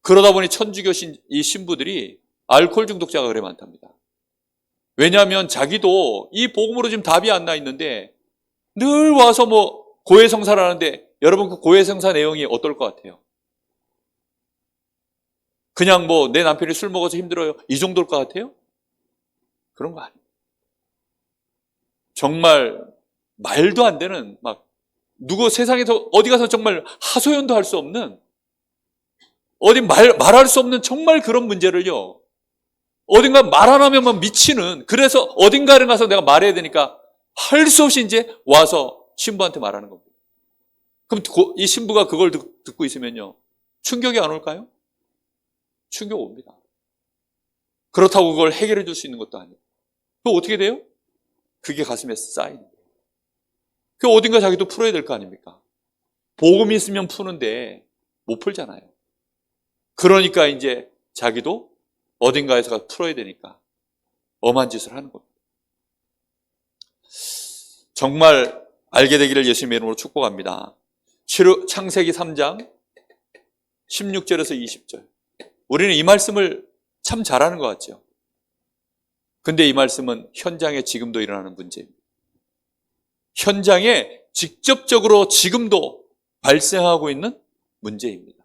S1: 그러다 보니 천주교 이 신부들이 알코올 중독자가 그래 많답니다. 왜냐하면 자기도 이 복음으로 지금 답이 안 나 있는데 늘 와서 뭐 고해성사를 하는데 여러분 그 고해성사 내용이 어떨 것 같아요? 그냥 뭐 내 남편이 술 먹어서 힘들어요 이 정도일 것 같아요? 그런 거 아니에요. 정말 말도 안 되는 막 누구 세상에서 어디 가서 정말 하소연도 할 수 없는 어디 말할 수 없는 정말 그런 문제를요 어딘가 말 안 하면 막 미치는 그래서 어딘가를 가서 내가 말해야 되니까 할 수 없이 이제 와서 신부한테 말하는 겁니다. 그럼 이 신부가 그걸 듣고 있으면요 충격이 안 올까요? 충격 옵니다. 그렇다고 그걸 해결해 줄 수 있는 것도 아니고 그럼 어떻게 돼요? 그게 가슴에 쌓이는 거예요. 그 어딘가 자기도 풀어야 될 거 아닙니까? 복음이 있으면 푸는데 못 풀잖아요. 그러니까 이제 자기도 어딘가에서 풀어야 되니까 엄한 짓을 하는 겁니다. 정말 알게 되기를 예수님의 이름으로 축복합니다. 창세기 3장 16절에서 20절. 우리는 이 말씀을 참 잘하는 것 같죠. 근데 이 말씀은 현장에 지금도 일어나는 문제입니다. 현장에 직접적으로 지금도 발생하고 있는 문제입니다.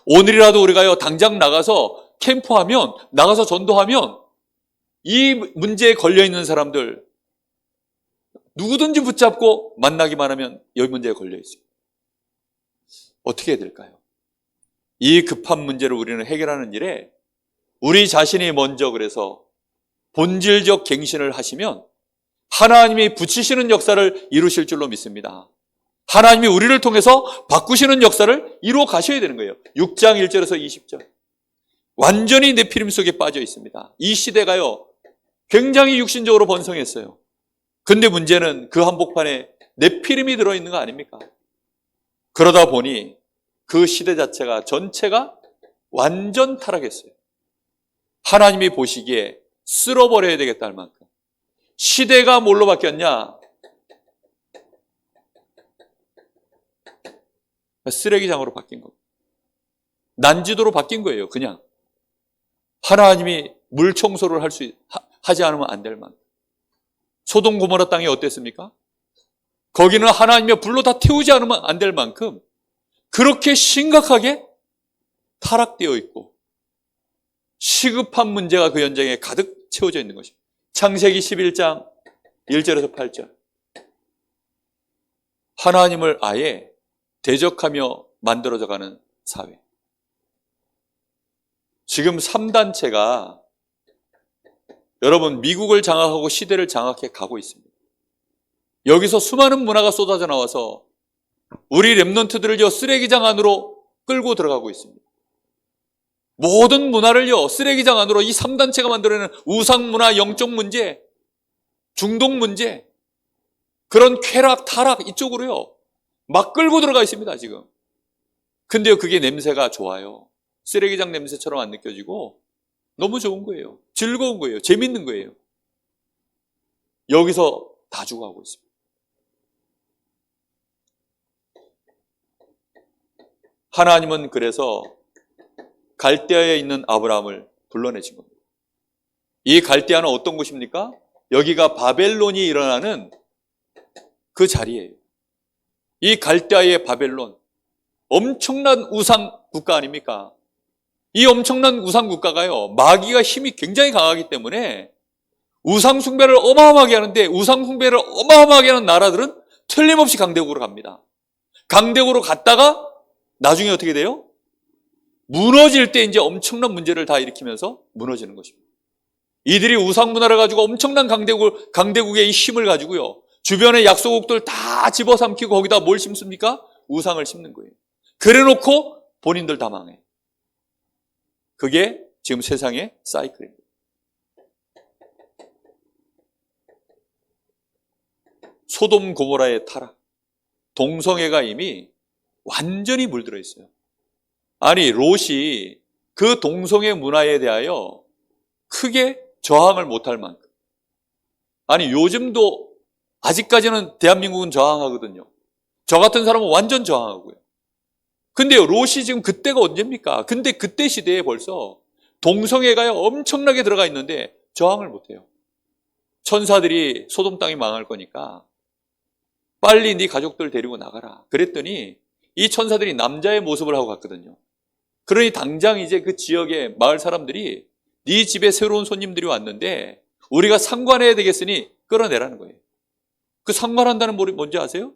S1: 오늘이라도 우리가요 당장 나가서 캠프하면 나가서 전도하면 이 문제에 걸려있는 사람들 누구든지 붙잡고 만나기만 하면 이 문제에 걸려있어요. 어떻게 해야 될까요? 이 급한 문제를 우리는 해결하는 일에 우리 자신이 먼저 그래서 본질적 갱신을 하시면 하나님이 붙이시는 역사를 이루실 줄로 믿습니다. 하나님이 우리를 통해서 바꾸시는 역사를 이루어 가셔야 되는 거예요. 6장 1절에서 20절. 완전히 네피림 속에 빠져 있습니다. 이 시대가요 굉장히 육신적으로 번성했어요. 근데 문제는 그 한복판에 네피림이 들어있는 거 아닙니까? 그러다 보니 그 시대 자체가 전체가 완전 타락했어요. 하나님이 보시기에 쓸어버려야 되겠다 할 만큼. 시대가 뭘로 바뀌었냐? 쓰레기장으로 바뀐 겁니다. 난지도로 바뀐 거예요, 그냥. 하나님이 물 청소를 하지 않으면 안 될 만큼. 소돔 고모라 땅이 어땠습니까? 거기는 하나님의 불로 다 태우지 않으면 안 될 만큼 그렇게 심각하게 타락되어 있고 시급한 문제가 그 현장에 가득 채워져 있는 것입니다. 창세기 11장 1절에서 8절. 하나님을 아예 대적하며 만들어져가는 사회. 지금 3단체가 여러분 미국을 장악하고 시대를 장악해 가고 있습니다. 여기서 수많은 문화가 쏟아져 나와서 우리 랩런트들을요 쓰레기장 안으로 끌고 들어가고 있습니다. 모든 문화를요 쓰레기장 안으로 이 3단체가 만들어내는 우상문화, 영적 문제, 중독 문제, 그런 쾌락, 타락 이쪽으로요 막 끌고 들어가 있습니다 지금. 근데요 그게 냄새가 좋아요. 쓰레기장 냄새처럼 안 느껴지고 너무 좋은 거예요. 즐거운 거예요. 재밌는 거예요. 여기서 다 죽어가고 있습니다. 하나님은 그래서 갈대아에 있는 아브라함을 불러내신 겁니다. 이 갈대아는 어떤 곳입니까? 여기가 바벨론이 일어나는 그 자리예요. 이 갈대아의 바벨론, 엄청난 우상 국가 아닙니까? 이 엄청난 우상 국가가요, 마귀가 힘이 굉장히 강하기 때문에 우상 숭배를 어마어마하게 하는데, 우상 숭배를 어마어마하게 하는 나라들은 틀림없이 강대국으로 갑니다. 강대국으로 갔다가 나중에 어떻게 돼요? 무너질 때 이제 엄청난 문제를 다 일으키면서 무너지는 것입니다. 이들이 우상 문화를 가지고 엄청난 강대국의 이 힘을 가지고요, 주변의 약소국들 다 집어삼키고 거기다 뭘 심습니까? 우상을 심는 거예요. 그래 놓고 본인들 다 망해. 그게 지금 세상의 사이클입니다. 소돔 고모라의 타락, 동성애가 이미 완전히 물들어 있어요. 아니, 롯이 그 동성애 문화에 대하여 크게 저항을 못할 만큼, 아니 요즘도 아직까지는 대한민국은 저항하거든요. 저 같은 사람은 완전 저항하고요. 근데요, 롯이 지금 그때가 언제입니까? 근데 그때 시대에 벌써 동성애가 엄청나게 들어가 있는데 저항을 못해요. 천사들이 소돔 땅이 망할 거니까 빨리 네 가족들 데리고 나가라. 그랬더니 이 천사들이 남자의 모습을 하고 갔거든요. 그러니 당장 이제 그 지역의 마을 사람들이 네 집에 새로운 손님들이 왔는데 우리가 상관해야 되겠으니 끌어내라는 거예요. 그 상관한다는 말이 뭔지 아세요?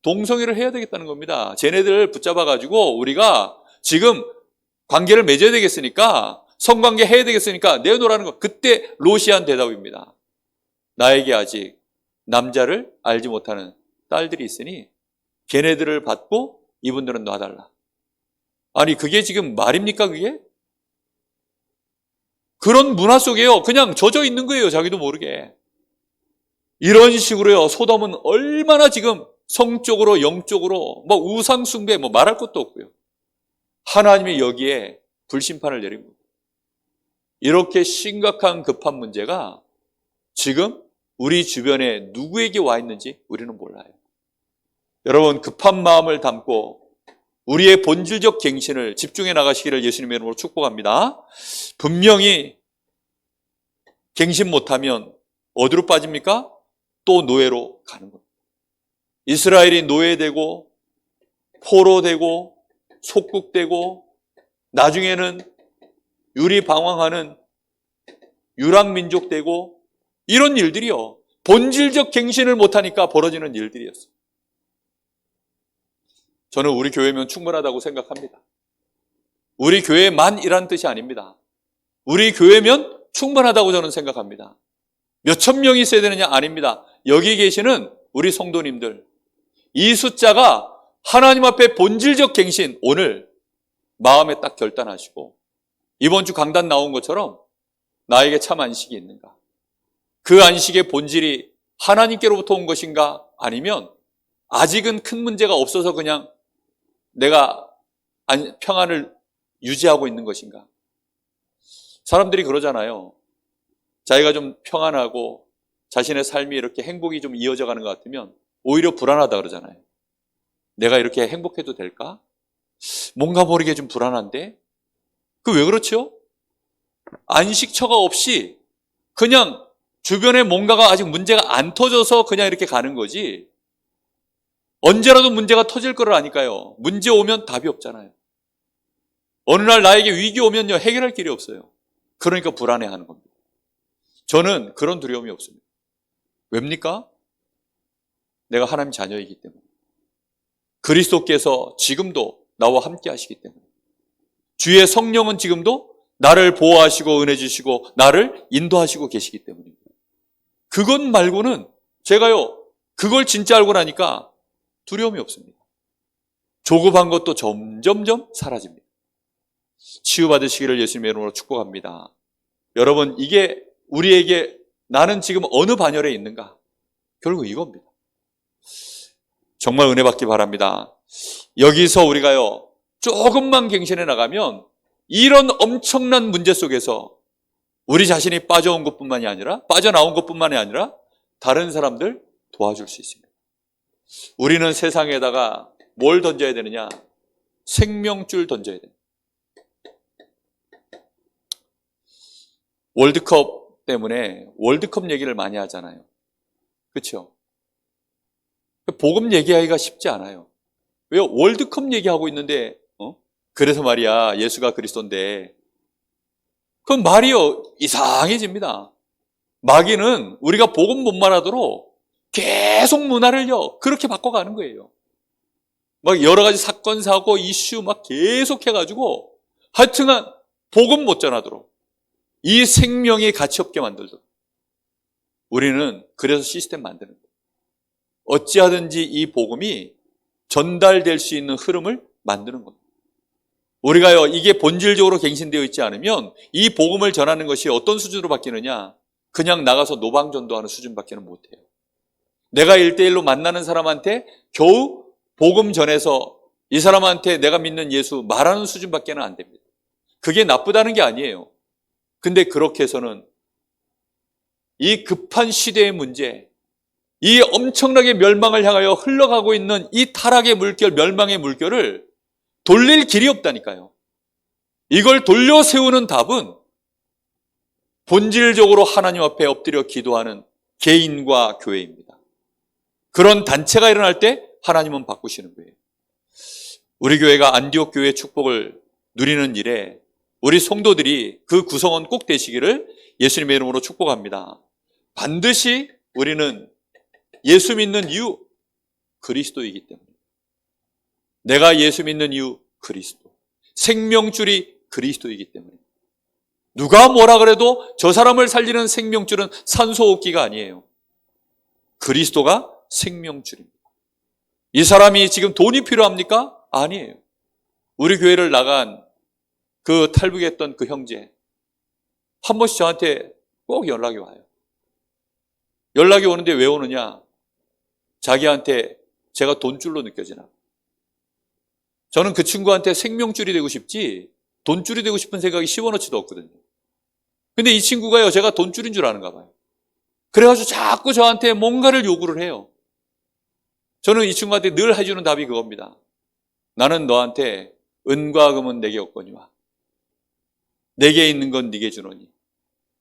S1: 동성애를 해야 되겠다는 겁니다. 쟤네들 붙잡아가지고 우리가 지금 관계를 맺어야 되겠으니까, 성관계 해야 되겠으니까 내놓으라는 거. 그때 롯이 한 대답입니다. 나에게 아직 남자를 알지 못하는 딸들이 있으니 걔네들을 받고 이분들은 놔달라. 아니 그게 지금 말입니까 그게? 그런 문화 속에요 그냥 젖어 있는 거예요. 자기도 모르게. 이런 식으로요, 소돔은 얼마나 지금 성적으로 영적으로 뭐 우상 숭배 뭐 말할 것도 없고요. 하나님이 여기에 불심판을 내린 겁니다. 이렇게 심각한 급한 문제가 지금 우리 주변에 누구에게 와 있는지 우리는 몰라요. 여러분, 급한 마음을 담고 우리의 본질적 갱신을 집중해 나가시기를 예수님의 이름으로 축복합니다. 분명히 갱신 못하면 어디로 빠집니까? 또 노예로 가는 겁니다. 이스라엘이 노예되고 포로되고 속국되고 나중에는 유리방황하는 유랑민족 되고, 이런 일들이요, 본질적 갱신을 못하니까 벌어지는 일들이었어요. 저는 우리 교회면 충분하다고 생각합니다. 우리 교회만이라는 뜻이 아닙니다. 우리 교회면 충분하다고 저는 생각합니다. 몇천 명이 있어야 되느냐? 아닙니다. 여기 계시는 우리 성도님들, 이 숫자가 하나님 앞에 본질적 갱신, 오늘 마음에 딱 결단하시고 이번 주 강단 나온 것처럼 나에게 참 안식이 있는가? 그 안식의 본질이 하나님께로부터 온 것인가? 아니면 아직은 큰 문제가 없어서 그냥 내가 평안을 유지하고 있는 것인가? 사람들이 그러잖아요. 자기가 좀 평안하고 자신의 삶이 이렇게 행복이 좀 이어져 가는 것 같으면 오히려 불안하다 그러잖아요. 내가 이렇게 행복해도 될까? 뭔가 모르게 좀 불안한데? 그 왜 그렇죠? 안식처가 없이 그냥 주변에 뭔가가 아직 문제가 안 터져서 그냥 이렇게 가는 거지, 언제라도 문제가 터질 거를 아니까요. 문제 오면 답이 없잖아요. 어느 날 나에게 위기 오면요, 해결할 길이 없어요. 그러니까 불안해하는 겁니다. 저는 그런 두려움이 없습니다. 왜입니까? 내가 하나님 자녀이기 때문에, 그리스도께서 지금도 나와 함께 하시기 때문에, 주의 성령은 지금도 나를 보호하시고 은혜 주시고 나를 인도하시고 계시기 때문입니다. 그것 말고는 제가요, 그걸 진짜 알고 나니까 두려움이 없습니다. 조급한 것도 점점점 사라집니다. 치유받으시기를 예수님의 이름으로 축복합니다. 여러분, 이게 우리에게 나는 지금 어느 반열에 있는가? 결국 이겁니다. 정말 은혜 받기 바랍니다. 여기서 우리가요, 조금만 갱신해 나가면 이런 엄청난 문제 속에서 우리 자신이 빠져온 것뿐만이 아니라, 빠져나온 것뿐만이 아니라 다른 사람들 도와줄 수 있습니다. 우리는 세상에다가 뭘 던져야 되느냐? 생명줄 던져야 됩니다. 월드컵 때문에 월드컵 얘기를 많이 하잖아요. 그렇죠? 복음 얘기하기가 쉽지 않아요. 왜요? 월드컵 얘기하고 있는데 그래서 말이야 예수가 그리스도인데 그 말이요 이상해집니다. 마귀는 우리가 복음 못 말하도록 계속 문화를요 그렇게 바꿔가는 거예요. 막 여러 가지 사건 사고 이슈 막 계속 해가지고 하여튼간 복음 못 전하도록 이 생명이 가치 없게 만들도록 우리는 그래서 시스템 만드는 거예요. 어찌하든지 이 복음이 전달될 수 있는 흐름을 만드는 겁니다. 우리가요 이게 본질적으로 갱신되어 있지 않으면 이 복음을 전하는 것이 어떤 수준으로 바뀌느냐, 그냥 나가서 노방전도하는 수준밖에는 못해요. 내가 1대1로 만나는 사람한테 겨우 복음 전해서 이 사람한테 내가 믿는 예수 말하는 수준밖에는 안 됩니다. 그게 나쁘다는 게 아니에요. 근데 그렇게 해서는 이 급한 시대의 문제, 이 엄청나게 멸망을 향하여 흘러가고 있는 이 타락의 물결, 멸망의 물결을 돌릴 길이 없다니까요. 이걸 돌려 세우는 답은 본질적으로 하나님 앞에 엎드려 기도하는 개인과 교회입니다. 그런 단체가 일어날 때 하나님은 바꾸시는 거예요. 우리 교회가 안디옥 교회의 축복을 누리는 일에 우리 성도들이 그 구성원 꼭 되시기를 예수님의 이름으로 축복합니다. 반드시 우리는 예수 믿는 이유 그리스도이기 때문에, 내가 예수 믿는 이유 그리스도, 생명줄이 그리스도이기 때문에 누가 뭐라 그래도 저 사람을 살리는 생명줄은 산소호흡기가 아니에요. 그리스도가 생명줄입니다. 이 사람이 지금 돈이 필요합니까? 아니에요. 우리 교회를 나간 그 탈북했던 그 형제 한 번씩 저한테 꼭 연락이 와요. 연락이 오는데 왜 오느냐? 자기한테 제가 돈줄로 느껴지나? 저는 그 친구한테 생명줄이 되고 싶지 돈줄이 되고 싶은 생각이 10원어치도 없거든요. 근데 이 친구가요 제가 돈줄인 줄 아는가 봐요. 그래가지고 자꾸 저한테 뭔가를 요구를 해요. 저는 이 친구한테 늘 해주는 답이 그겁니다. 나는 너한테 은과 금은 내게 없거니와 내게 있는 건 네게 주노니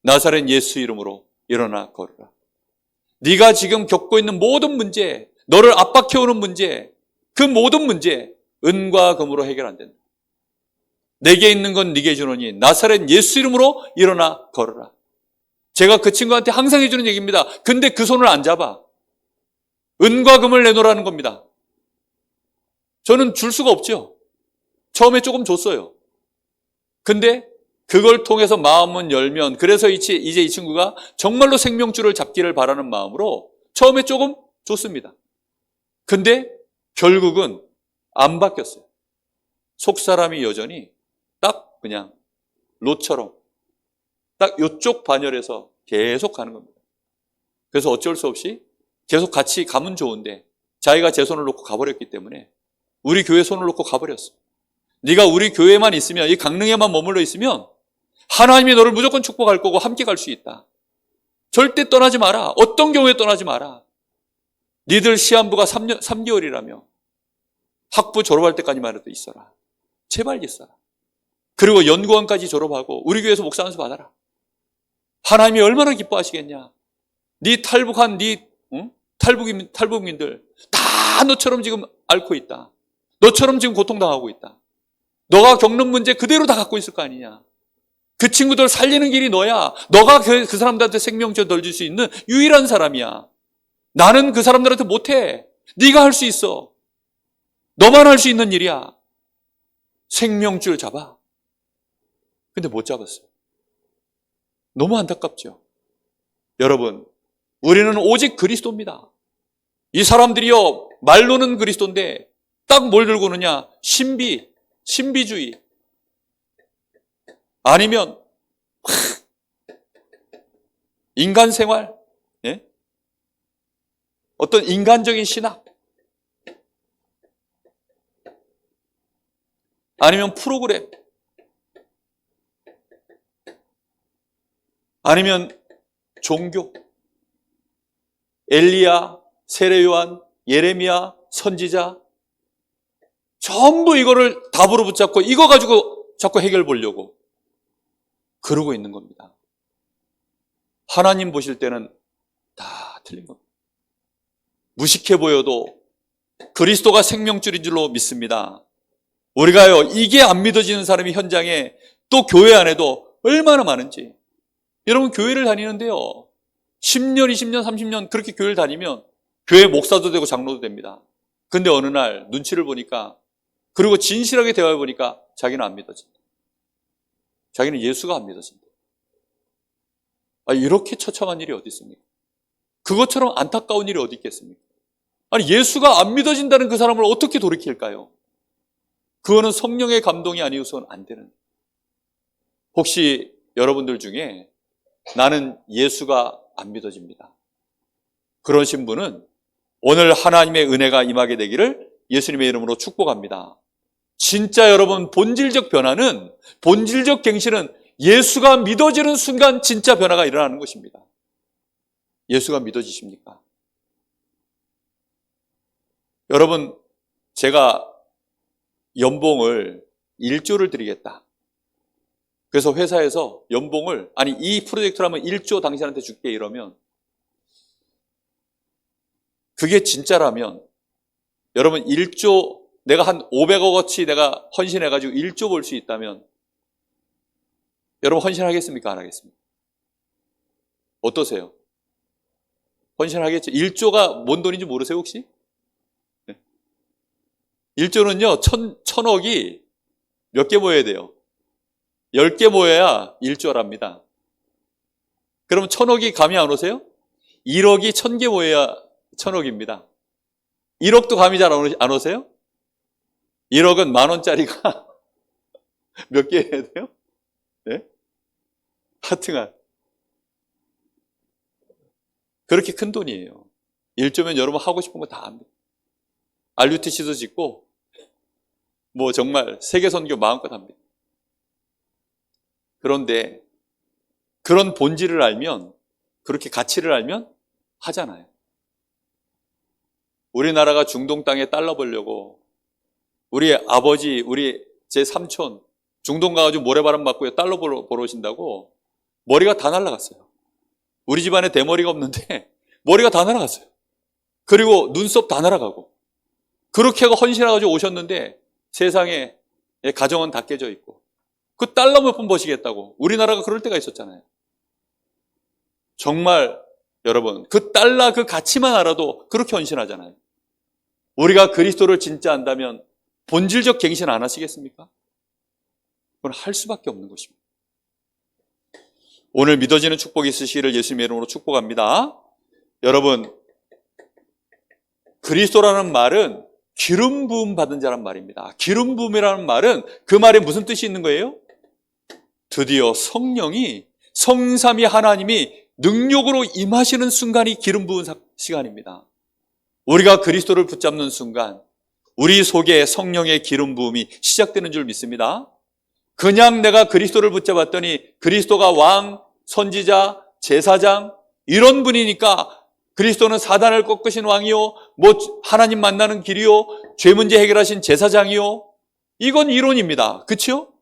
S1: 나사렛 예수 이름으로 일어나 걸으라. 네가 지금 겪고 있는 모든 문제, 너를 압박해오는 문제, 그 모든 문제 은과 금으로 해결 안 된다. 내게 있는 건 네게 주노니 나사렛 예수 이름으로 일어나 걸으라. 제가 그 친구한테 항상 해주는 얘기입니다. 근데 그 손을 안 잡아. 은과 금을 내놓으라는 겁니다. 저는 줄 수가 없죠. 처음에 조금 줬어요. 근데 그걸 통해서 마음은 열면, 그래서 이제 이 친구가 정말로 생명줄을 잡기를 바라는 마음으로 처음에 조금 줬습니다. 근데 결국은 안 바뀌었어요. 속사람이 여전히 딱 그냥 로처럼 딱 이쪽 반열에서 계속 가는 겁니다. 그래서 어쩔 수 없이 계속 같이 가면 좋은데 자기가 제 손을 놓고 가버렸기 때문에 우리 교회 손을 놓고 가버렸어. 네가 우리 교회만 있으면, 이 강릉에만 머물러 있으면 하나님이 너를 무조건 축복할 거고 함께 갈 수 있다. 절대 떠나지 마라. 어떤 경우에 떠나지 마라. 니들 시한부가 3개월이라며 학부 졸업할 때까지만 해도 있어라. 제발 있어라. 그리고 연구원까지 졸업하고 우리 교회에서 목사 안수 받아라. 하나님이 얼마나 기뻐하시겠냐. 네 탈북한 탈북민들 다 너처럼 지금 앓고 있다. 너처럼 지금 고통당하고 있다. 너가 겪는 문제 그대로 다 갖고 있을 거 아니냐. 그 친구들 살리는 길이 너야. 너가 그 사람들한테 생명줄 덜 수 있는 유일한 사람이야. 나는 그 사람들한테 못해. 네가 할 수 있어. 너만 할 수 있는 일이야. 생명줄 잡아. 근데 못 잡았어요. 너무 안타깝죠. 여러분, 우리는 오직 그리스도입니다. 이 사람들이요 말로는 그리스도인데 딱 뭘 들고 오느냐? 신비주의. 아니면 인간 생활, 예? 어떤 인간적인 신학, 아니면 프로그램, 아니면 종교, 엘리야, 세례요한, 예레미야, 선지자, 전부 이거를 답으로 붙잡고 이거 가지고 자꾸 해결 보려고 그러고 있는 겁니다. 하나님 보실 때는 다 틀린 겁니다. 무식해 보여도 그리스도가 생명줄인 줄로 믿습니다. 우리가요, 이게 안 믿어지는 사람이 현장에 또 교회 안에도 얼마나 많은지. 여러분, 교회를 다니는데요, 10년, 20년, 30년 그렇게 교회를 다니면 교회 목사도 되고 장로도 됩니다. 근데 어느 날 눈치를 보니까, 그리고 진실하게 대화해 보니까 자기는 안 믿어진다. 자기는 예수가 안 믿어진다. 이렇게 처참한 일이 어디 있습니까? 그것처럼 안타까운 일이 어디 있겠습니까? 아니, 예수가 안 믿어진다는 그 사람을 어떻게 돌이킬까요? 그거는 성령의 감동이 아니어서는 안 되는. 혹시 여러분들 중에 나는 예수가 안 믿어집니다, 그러신 분은 오늘 하나님의 은혜가 임하게 되기를 예수님의 이름으로 축복합니다. 진짜 여러분, 본질적 변화는, 본질적 갱신은 예수가 믿어지는 순간 진짜 변화가 일어나는 것입니다. 예수가 믿어지십니까? 여러분, 제가 연봉을 1조를 드리겠다. 그래서 회사에서 연봉을, 아니 이 프로젝트를 하면 1조 당신한테 줄게 이러면, 그게 진짜라면 여러분 1조, 내가 한 500억어치 내가 헌신해가지고 1조 벌 수 있다면 여러분 헌신하겠습니까? 안 하겠습니까? 어떠세요? 헌신하겠죠? 1조가 뭔 돈인지 모르세요 혹시? 1조는요 1000억이 몇 개 모여야 돼요? 10개 모여야 1조랍니다. 그럼 1000억이 감이 안 오세요? 1억이 1000개 모여야 1000억입니다. 1억도 감이 잘 안 오세요? 1억은 10,000원짜리가 몇 개 해야 돼요? 네? 하여튼간 그렇게 큰 돈이에요. 1조면 여러분 하고 싶은 거 다 합니다. RUTC도 짓고 뭐 정말 세계 선교 마음껏 합니다. 그런데 그런 본질을 알면, 그렇게 가치를 알면 하잖아요. 우리나라가 중동 땅에 달러 벌려고 우리 아버지, 우리 제 삼촌 중동 가가지고 모래바람 맞고 달러 벌어 오신다고 머리가 다 날아갔어요. 우리 집안에 대머리가 없는데 머리가 다 날아갔어요. 그리고 눈썹 다 날아가고, 그렇게 하고 헌신해가지고 오셨는데 세상에 가정은 다 깨져 있고, 그 달러 몇 번 버시겠다고. 우리나라가 그럴 때가 있었잖아요. 정말 여러분, 그 달러 그 가치만 알아도 그렇게 헌신하잖아요. 우리가 그리스도를 진짜 안다면 본질적 갱신 안 하시겠습니까? 그건 할 수밖에 없는 것입니다. 오늘 믿어지는 축복이 있으시기를 예수님의 이름으로 축복합니다. 여러분, 그리스도라는 말은 기름 부음 받은 자란 말입니다. 기름 부음이라는 말은 그 말에 무슨 뜻이 있는 거예요? 드디어 성령이, 성삼위 하나님이 능력으로 임하시는 순간이 기름 부은 시간입니다. 우리가 그리스도를 붙잡는 순간 우리 속에 성령의 기름 부음이 시작되는 줄 믿습니다. 그냥 내가 그리스도를 붙잡았더니 그리스도가 왕, 선지자, 제사장 이런 분이니까 그리스도는 사단을 꺾으신 왕이요, 뭐 하나님 만나는 길이요, 죄 문제 해결하신 제사장이요, 이건 이론입니다. 그렇죠?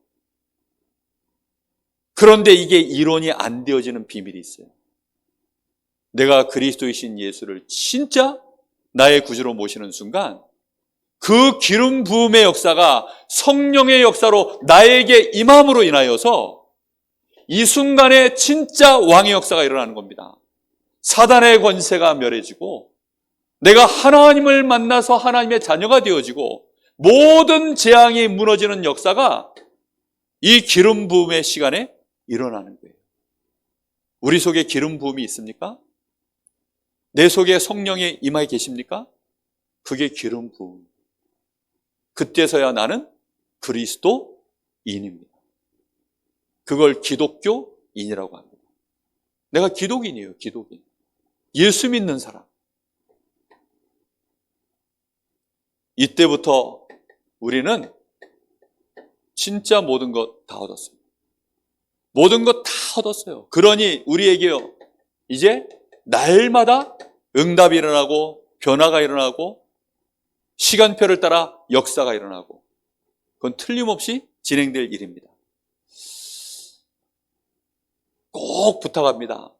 S1: 그런데 이게 이론이 안 되어지는 비밀이 있어요. 내가 그리스도이신 예수를 진짜 나의 구주로 모시는 순간 그 기름 부음의 역사가 성령의 역사로 나에게 임함으로 인하여서 이 순간에 진짜 왕의 역사가 일어나는 겁니다. 사단의 권세가 멸해지고 내가 하나님을 만나서 하나님의 자녀가 되어지고 모든 재앙이 무너지는 역사가 이 기름 부음의 시간에 일어나는 거예요. 우리 속에 기름 부음이 있습니까? 내 속에 성령이 임하에 계십니까? 그게 기름 부음. 그때서야 나는 그리스도인입니다. 그걸 기독교인이라고 합니다. 내가 기독인이에요, 기독인. 예수 믿는 사람. 이때부터 우리는 진짜 모든 것 다 얻었어요. 모든 것 다 얻었어요. 그러니 우리에게요, 이제 날마다 응답이 일어나고 변화가 일어나고 시간표를 따라 역사가 일어나고, 그건 틀림없이 진행될 일입니다. 꼭 부탁합니다.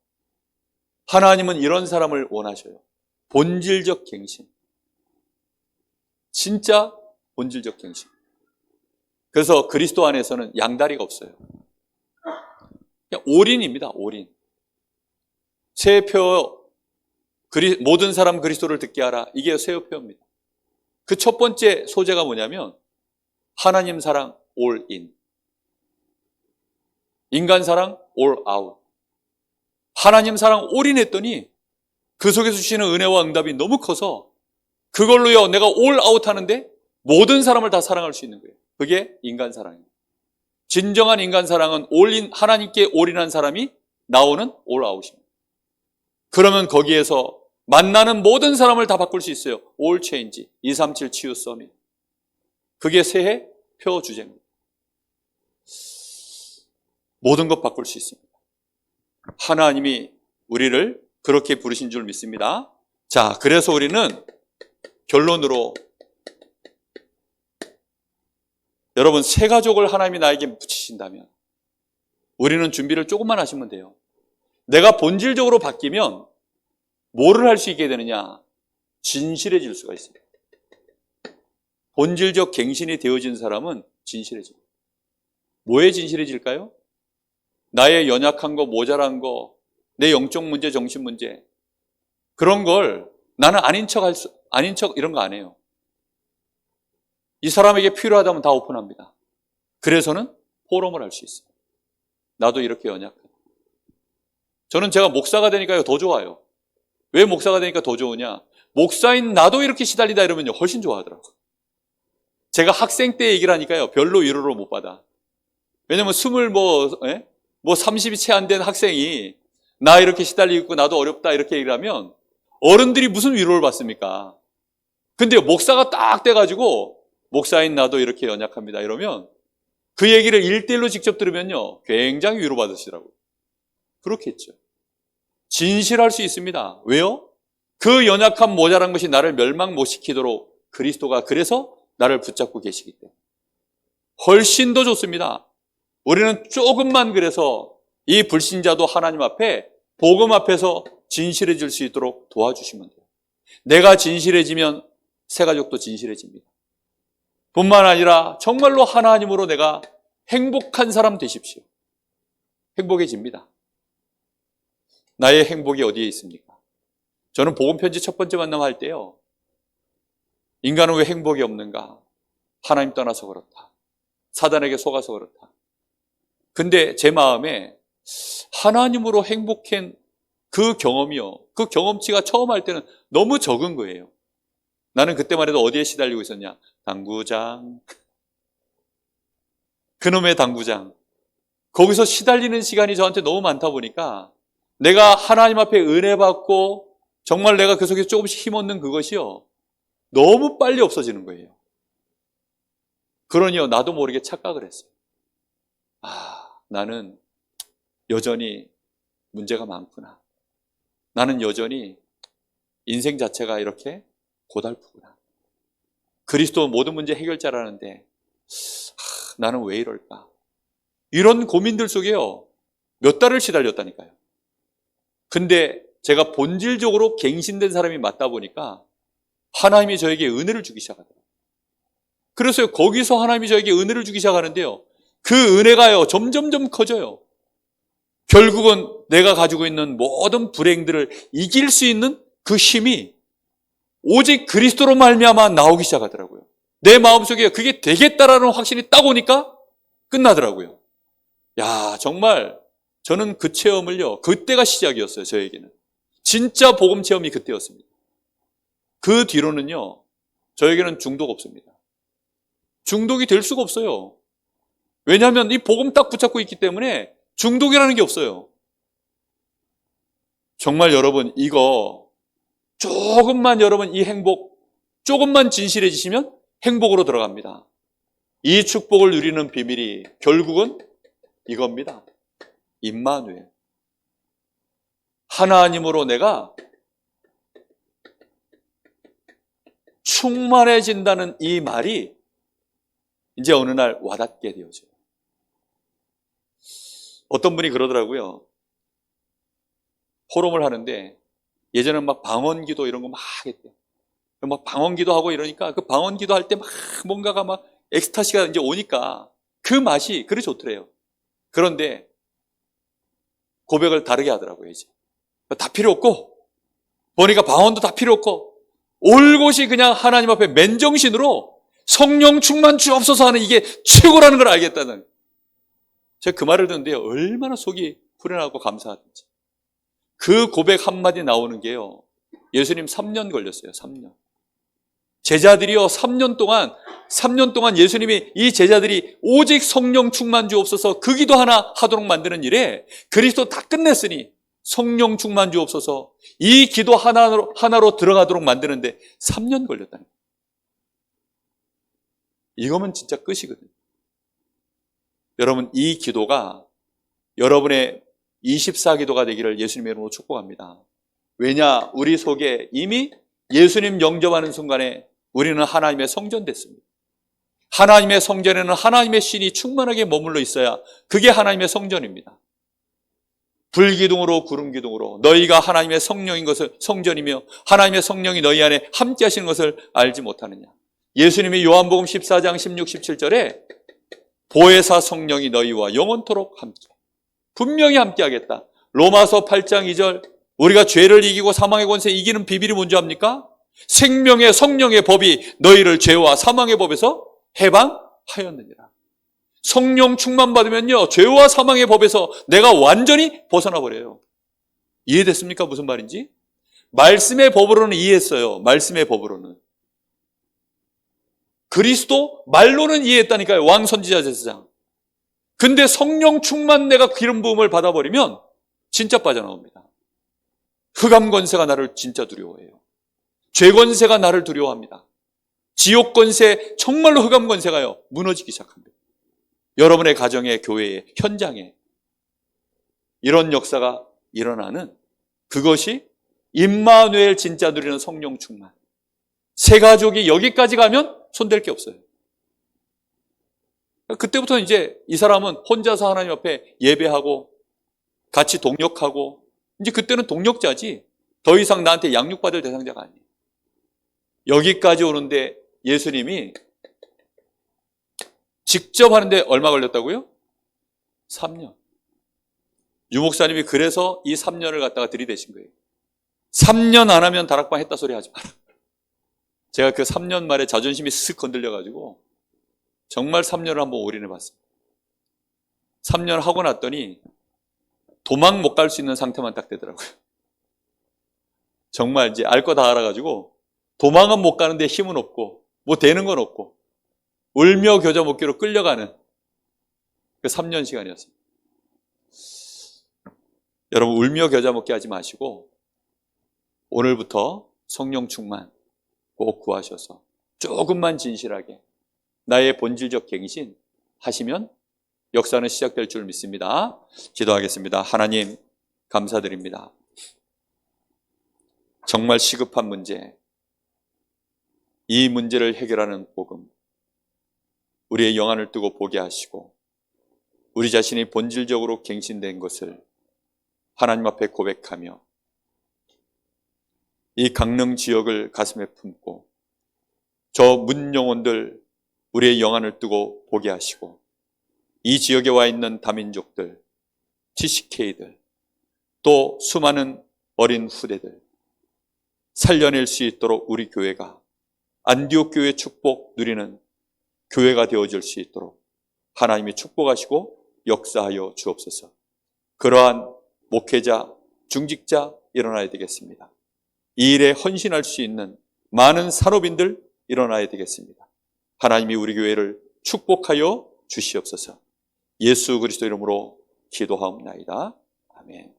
S1: 하나님은 이런 사람을 원하셔요. 본질적 갱신. 진짜 본질적 갱신. 그래서 그리스도 안에서는 양다리가 없어요. 그냥 올인입니다. 올인. 세표 모든 사람 그리스도를 듣게 하라. 이게 세표입니다. 그 첫 번째 소재가 뭐냐면 하나님 사랑 올인. 인간 사랑 올아웃. 하나님 사랑 올인했더니 그 속에서 주시는 은혜와 응답이 너무 커서 그걸로요 내가 올아웃 하는데 모든 사람을 다 사랑할 수 있는 거예요. 그게 인간 사랑이에요. 진정한 인간 사랑은 올인, 하나님께 올인한 사람이 나오는 올아웃입니다. 그러면 거기에서 만나는 모든 사람을 다 바꿀 수 있어요. 올 체인지 237 치유 서밋. 그게 새해 표 주제입니다. 모든 것 바꿀 수 있습니다. 하나님이 우리를 그렇게 부르신 줄 믿습니다. 자, 그래서 우리는 결론으로 여러분 새 가족을 하나님이 나에게 붙이신다면 우리는 준비를 조금만 하시면 돼요. 내가 본질적으로 바뀌면 뭐를 할 수 있게 되느냐? 진실해질 수가 있어요. 본질적 갱신이 되어진 사람은 진실해집니다. 뭐에 진실해질까요? 나의 연약한 거, 모자란 거, 내 영적 문제, 정신 문제 그런 걸 나는 아닌 척 이런 거 안 해요. 이 사람에게 필요하다면 다 오픈합니다. 그래서는 포럼을 할 수 있어요. 나도 이렇게 연약해. 저는 제가 목사가 되니까요 더 좋아요. 왜 목사가 되니까 더 좋으냐? 목사인 나도 이렇게 시달리다 이러면요 훨씬 좋아하더라고요. 제가 학생 때 얘기를 하니까요 별로 위로를 못 받아. 왜냐면 30이 채 안 된 학생이 나 이렇게 시달리고 있고 나도 어렵다 이렇게 얘기를 하면 어른들이 무슨 위로를 받습니까? 근데 목사가 딱 돼가지고 목사인 나도 이렇게 연약합니다 이러면 그 얘기를 1대1로 직접 들으면요 굉장히 위로받으시더라고요. 그렇겠죠. 진실할 수 있습니다. 왜요? 그 연약한 모자란 것이 나를 멸망 못 시키도록 그리스도가 그래서 나를 붙잡고 계시기 때문에 훨씬 더 좋습니다. 우리는 조금만 그래서 이 불신자도 하나님 앞에 복음 앞에서 진실해질 수 있도록 도와주시면 돼요. 내가 진실해지면 새 가족도 진실해집니다. 뿐만 아니라 정말로 하나님으로 내가 행복한 사람 되십시오. 행복해집니다. 나의 행복이 어디에 있습니까? 저는 복음편지 첫 번째 만남할 때요. 인간은 왜 행복이 없는가? 하나님 떠나서 그렇다. 사단에게 속아서 그렇다. 근데 제 마음에 하나님으로 행복한 그 경험이요. 그 경험치가 처음 할 때는 너무 적은 거예요. 나는 그때만 해도 어디에 시달리고 있었냐? 당구장. 그놈의 당구장. 거기서 시달리는 시간이 저한테 너무 많다 보니까 내가 하나님 앞에 은혜 받고 정말 내가 그 속에 조금씩 힘없는 그것이요. 너무 빨리 없어지는 거예요. 그러니요. 나도 모르게 착각을 했어요. 나는 여전히 문제가 많구나. 나는 여전히 인생 자체가 이렇게 고달프구나. 그리스도 모든 문제 해결자라는데 나는 왜 이럴까? 이런 고민들 속에요. 몇 달을 시달렸다니까요. 근데 제가 본질적으로 갱신된 사람이 맞다 보니까 하나님이 저에게 은혜를 주기 시작하더라고요. 그래서 거기서 하나님이 저에게 은혜를 주기 시작하는데요. 그 은혜가요. 점점점 커져요. 결국은 내가 가지고 있는 모든 불행들을 이길 수 있는 그 힘이 오직 그리스도로 말미암아 나오기 시작하더라고요. 내 마음속에 그게 되겠다라는 확신이 딱 오니까 끝나더라고요. 야, 정말 저는 그 체험을요. 그때가 시작이었어요. 저에게는. 진짜 복음 체험이 그때였습니다. 그 뒤로는요. 저에게는 중독 없습니다. 중독이 될 수가 없어요. 왜냐하면 이 복음 딱 붙잡고 있기 때문에 중독이라는 게 없어요. 정말 여러분 이거 조금만 여러분 이 행복 조금만 진실해지시면 행복으로 들어갑니다. 이 축복을 누리는 비밀이 결국은 이겁니다. 임마누엘. 하나님으로 내가 충만해진다는 이 말이 이제 어느 날 와닿게 되어져요. 어떤 분이 그러더라고요. 호름을 하는데 예전에는 막 방언기도 이런 거 막 했대요. 막 방언기도 하고 이러니까 그 방언기도 할 때 막 뭔가가 막 엑스타시가 이제 오니까 그 맛이 그리 좋더래요. 그런데 고백을 다르게 하더라고요, 이제. 다 필요 없고, 보니까 방언도 다 필요 없고, 올곧이 그냥 하나님 앞에 맨정신으로 성령 충만 주옵소서 하는 이게 최고라는 걸 알겠다는. 제가 그 말을 듣는데 얼마나 속이 후련하고 감사하든지. 그 고백 한마디 나오는 게요, 예수님 3년 걸렸어요, 3년. 제자들이요, 3년 동안 예수님이 이 제자들이 오직 성령 충만 주옵소서 그 기도 하나 하도록 만드는 일에 그리스도 다 끝냈으니 성령 충만 주옵소서 이 기도 하나로 들어가도록 만드는데 3년 걸렸다는 거예요. 이거면 진짜 끝이거든요. 여러분, 이 기도가 여러분의 24기도가 되기를 예수님의 이름으로 축복합니다. 왜냐? 우리 속에 이미 예수님 영접하는 순간에 우리는 하나님의 성전 됐습니다. 하나님의 성전에는 하나님의 신이 충만하게 머물러 있어야 그게 하나님의 성전입니다. 불기둥으로 구름기둥으로 너희가 하나님의 성령인 것을 성전이며 하나님의 성령이 너희 안에 함께 하시는 것을 알지 못하느냐. 예수님이 요한복음 14장 16, 17절에 보혜사 성령이 너희와 영원토록 함께, 분명히 함께 하겠다. 로마서 8장 2절, 우리가 죄를 이기고 사망의 권세 이기는 비밀이 뭔지 압니까? 생명의 성령의 법이 너희를 죄와 사망의 법에서 해방하였느니라. 성령 충만 받으면요, 죄와 사망의 법에서 내가 완전히 벗어나 버려요. 이해됐습니까? 무슨 말인지? 말씀의 법으로는 이해했어요. 말씀의 법으로는. 그리스도 말로는 이해했다니까요. 왕 선지자 제사장. 근데 성령 충만 내가 기름 부음을 받아버리면 진짜 빠져나옵니다. 흑암 권세가 나를 진짜 두려워해요. 죄 권세가 나를 두려워합니다. 지옥 권세, 정말로 흑암 권세가요, 무너지기 시작합니다. 여러분의 가정에, 교회에, 현장에 이런 역사가 일어나는 그것이 임마누엘 진짜 누리는 성령 충만. 새 가족이 여기까지 가면 손댈 게 없어요. 그때부터 이제 이 사람은 혼자서 하나님 앞에 예배하고 같이 동역하고, 이제 그때는 동역자지 더 이상 나한테 양육받을 대상자가 아니에요. 여기까지 오는데 예수님이 직접 하는데 얼마 걸렸다고요? 3년. 유목사님이 그래서 이 3년을 갖다가 들이대신 거예요. 3년 안 하면 다락방 했다 소리 하지 마라. 제가 그 3년 말에 자존심이 쓱 건들려가지고 정말 3년을 한번 올인해봤습니다. 3년 하고 났더니 도망 못 갈 수 있는 상태만 딱 되더라고요. 정말 이제 알 거 다 알아가지고 도망은 못 가는데 힘은 없고 뭐 되는 건 없고 울며 겨자 먹기로 끌려가는 그 3년 시간이었습니다. 여러분, 울며 겨자 먹기 하지 마시고 오늘부터 성령 충만 꼭 구하셔서 조금만 진실하게 나의 본질적 갱신 하시면 역사는 시작될 줄 믿습니다. 기도하겠습니다. 하나님, 감사드립니다. 정말 시급한 문제, 이 문제를 해결하는 복음, 우리의 영안을 뜨고 보게 하시고 우리 자신이 본질적으로 갱신된 것을 하나님 앞에 고백하며 이 강릉 지역을 가슴에 품고 저 문 영혼들 우리의 영안을 뜨고 보게 하시고 이 지역에 와 있는 다민족들, TCK들, 또 수많은 어린 후대들 살려낼 수 있도록 우리 교회가 안디옥 교회 축복 누리는 교회가 되어질 수 있도록 하나님이 축복하시고 역사하여 주옵소서. 그러한 목회자, 중직자 일어나야 되겠습니다. 이 일에 헌신할 수 있는 많은 산업인들 일어나야 되겠습니다. 하나님이 우리 교회를 축복하여 주시옵소서. 예수 그리스도 이름으로 기도하옵나이다. 아멘.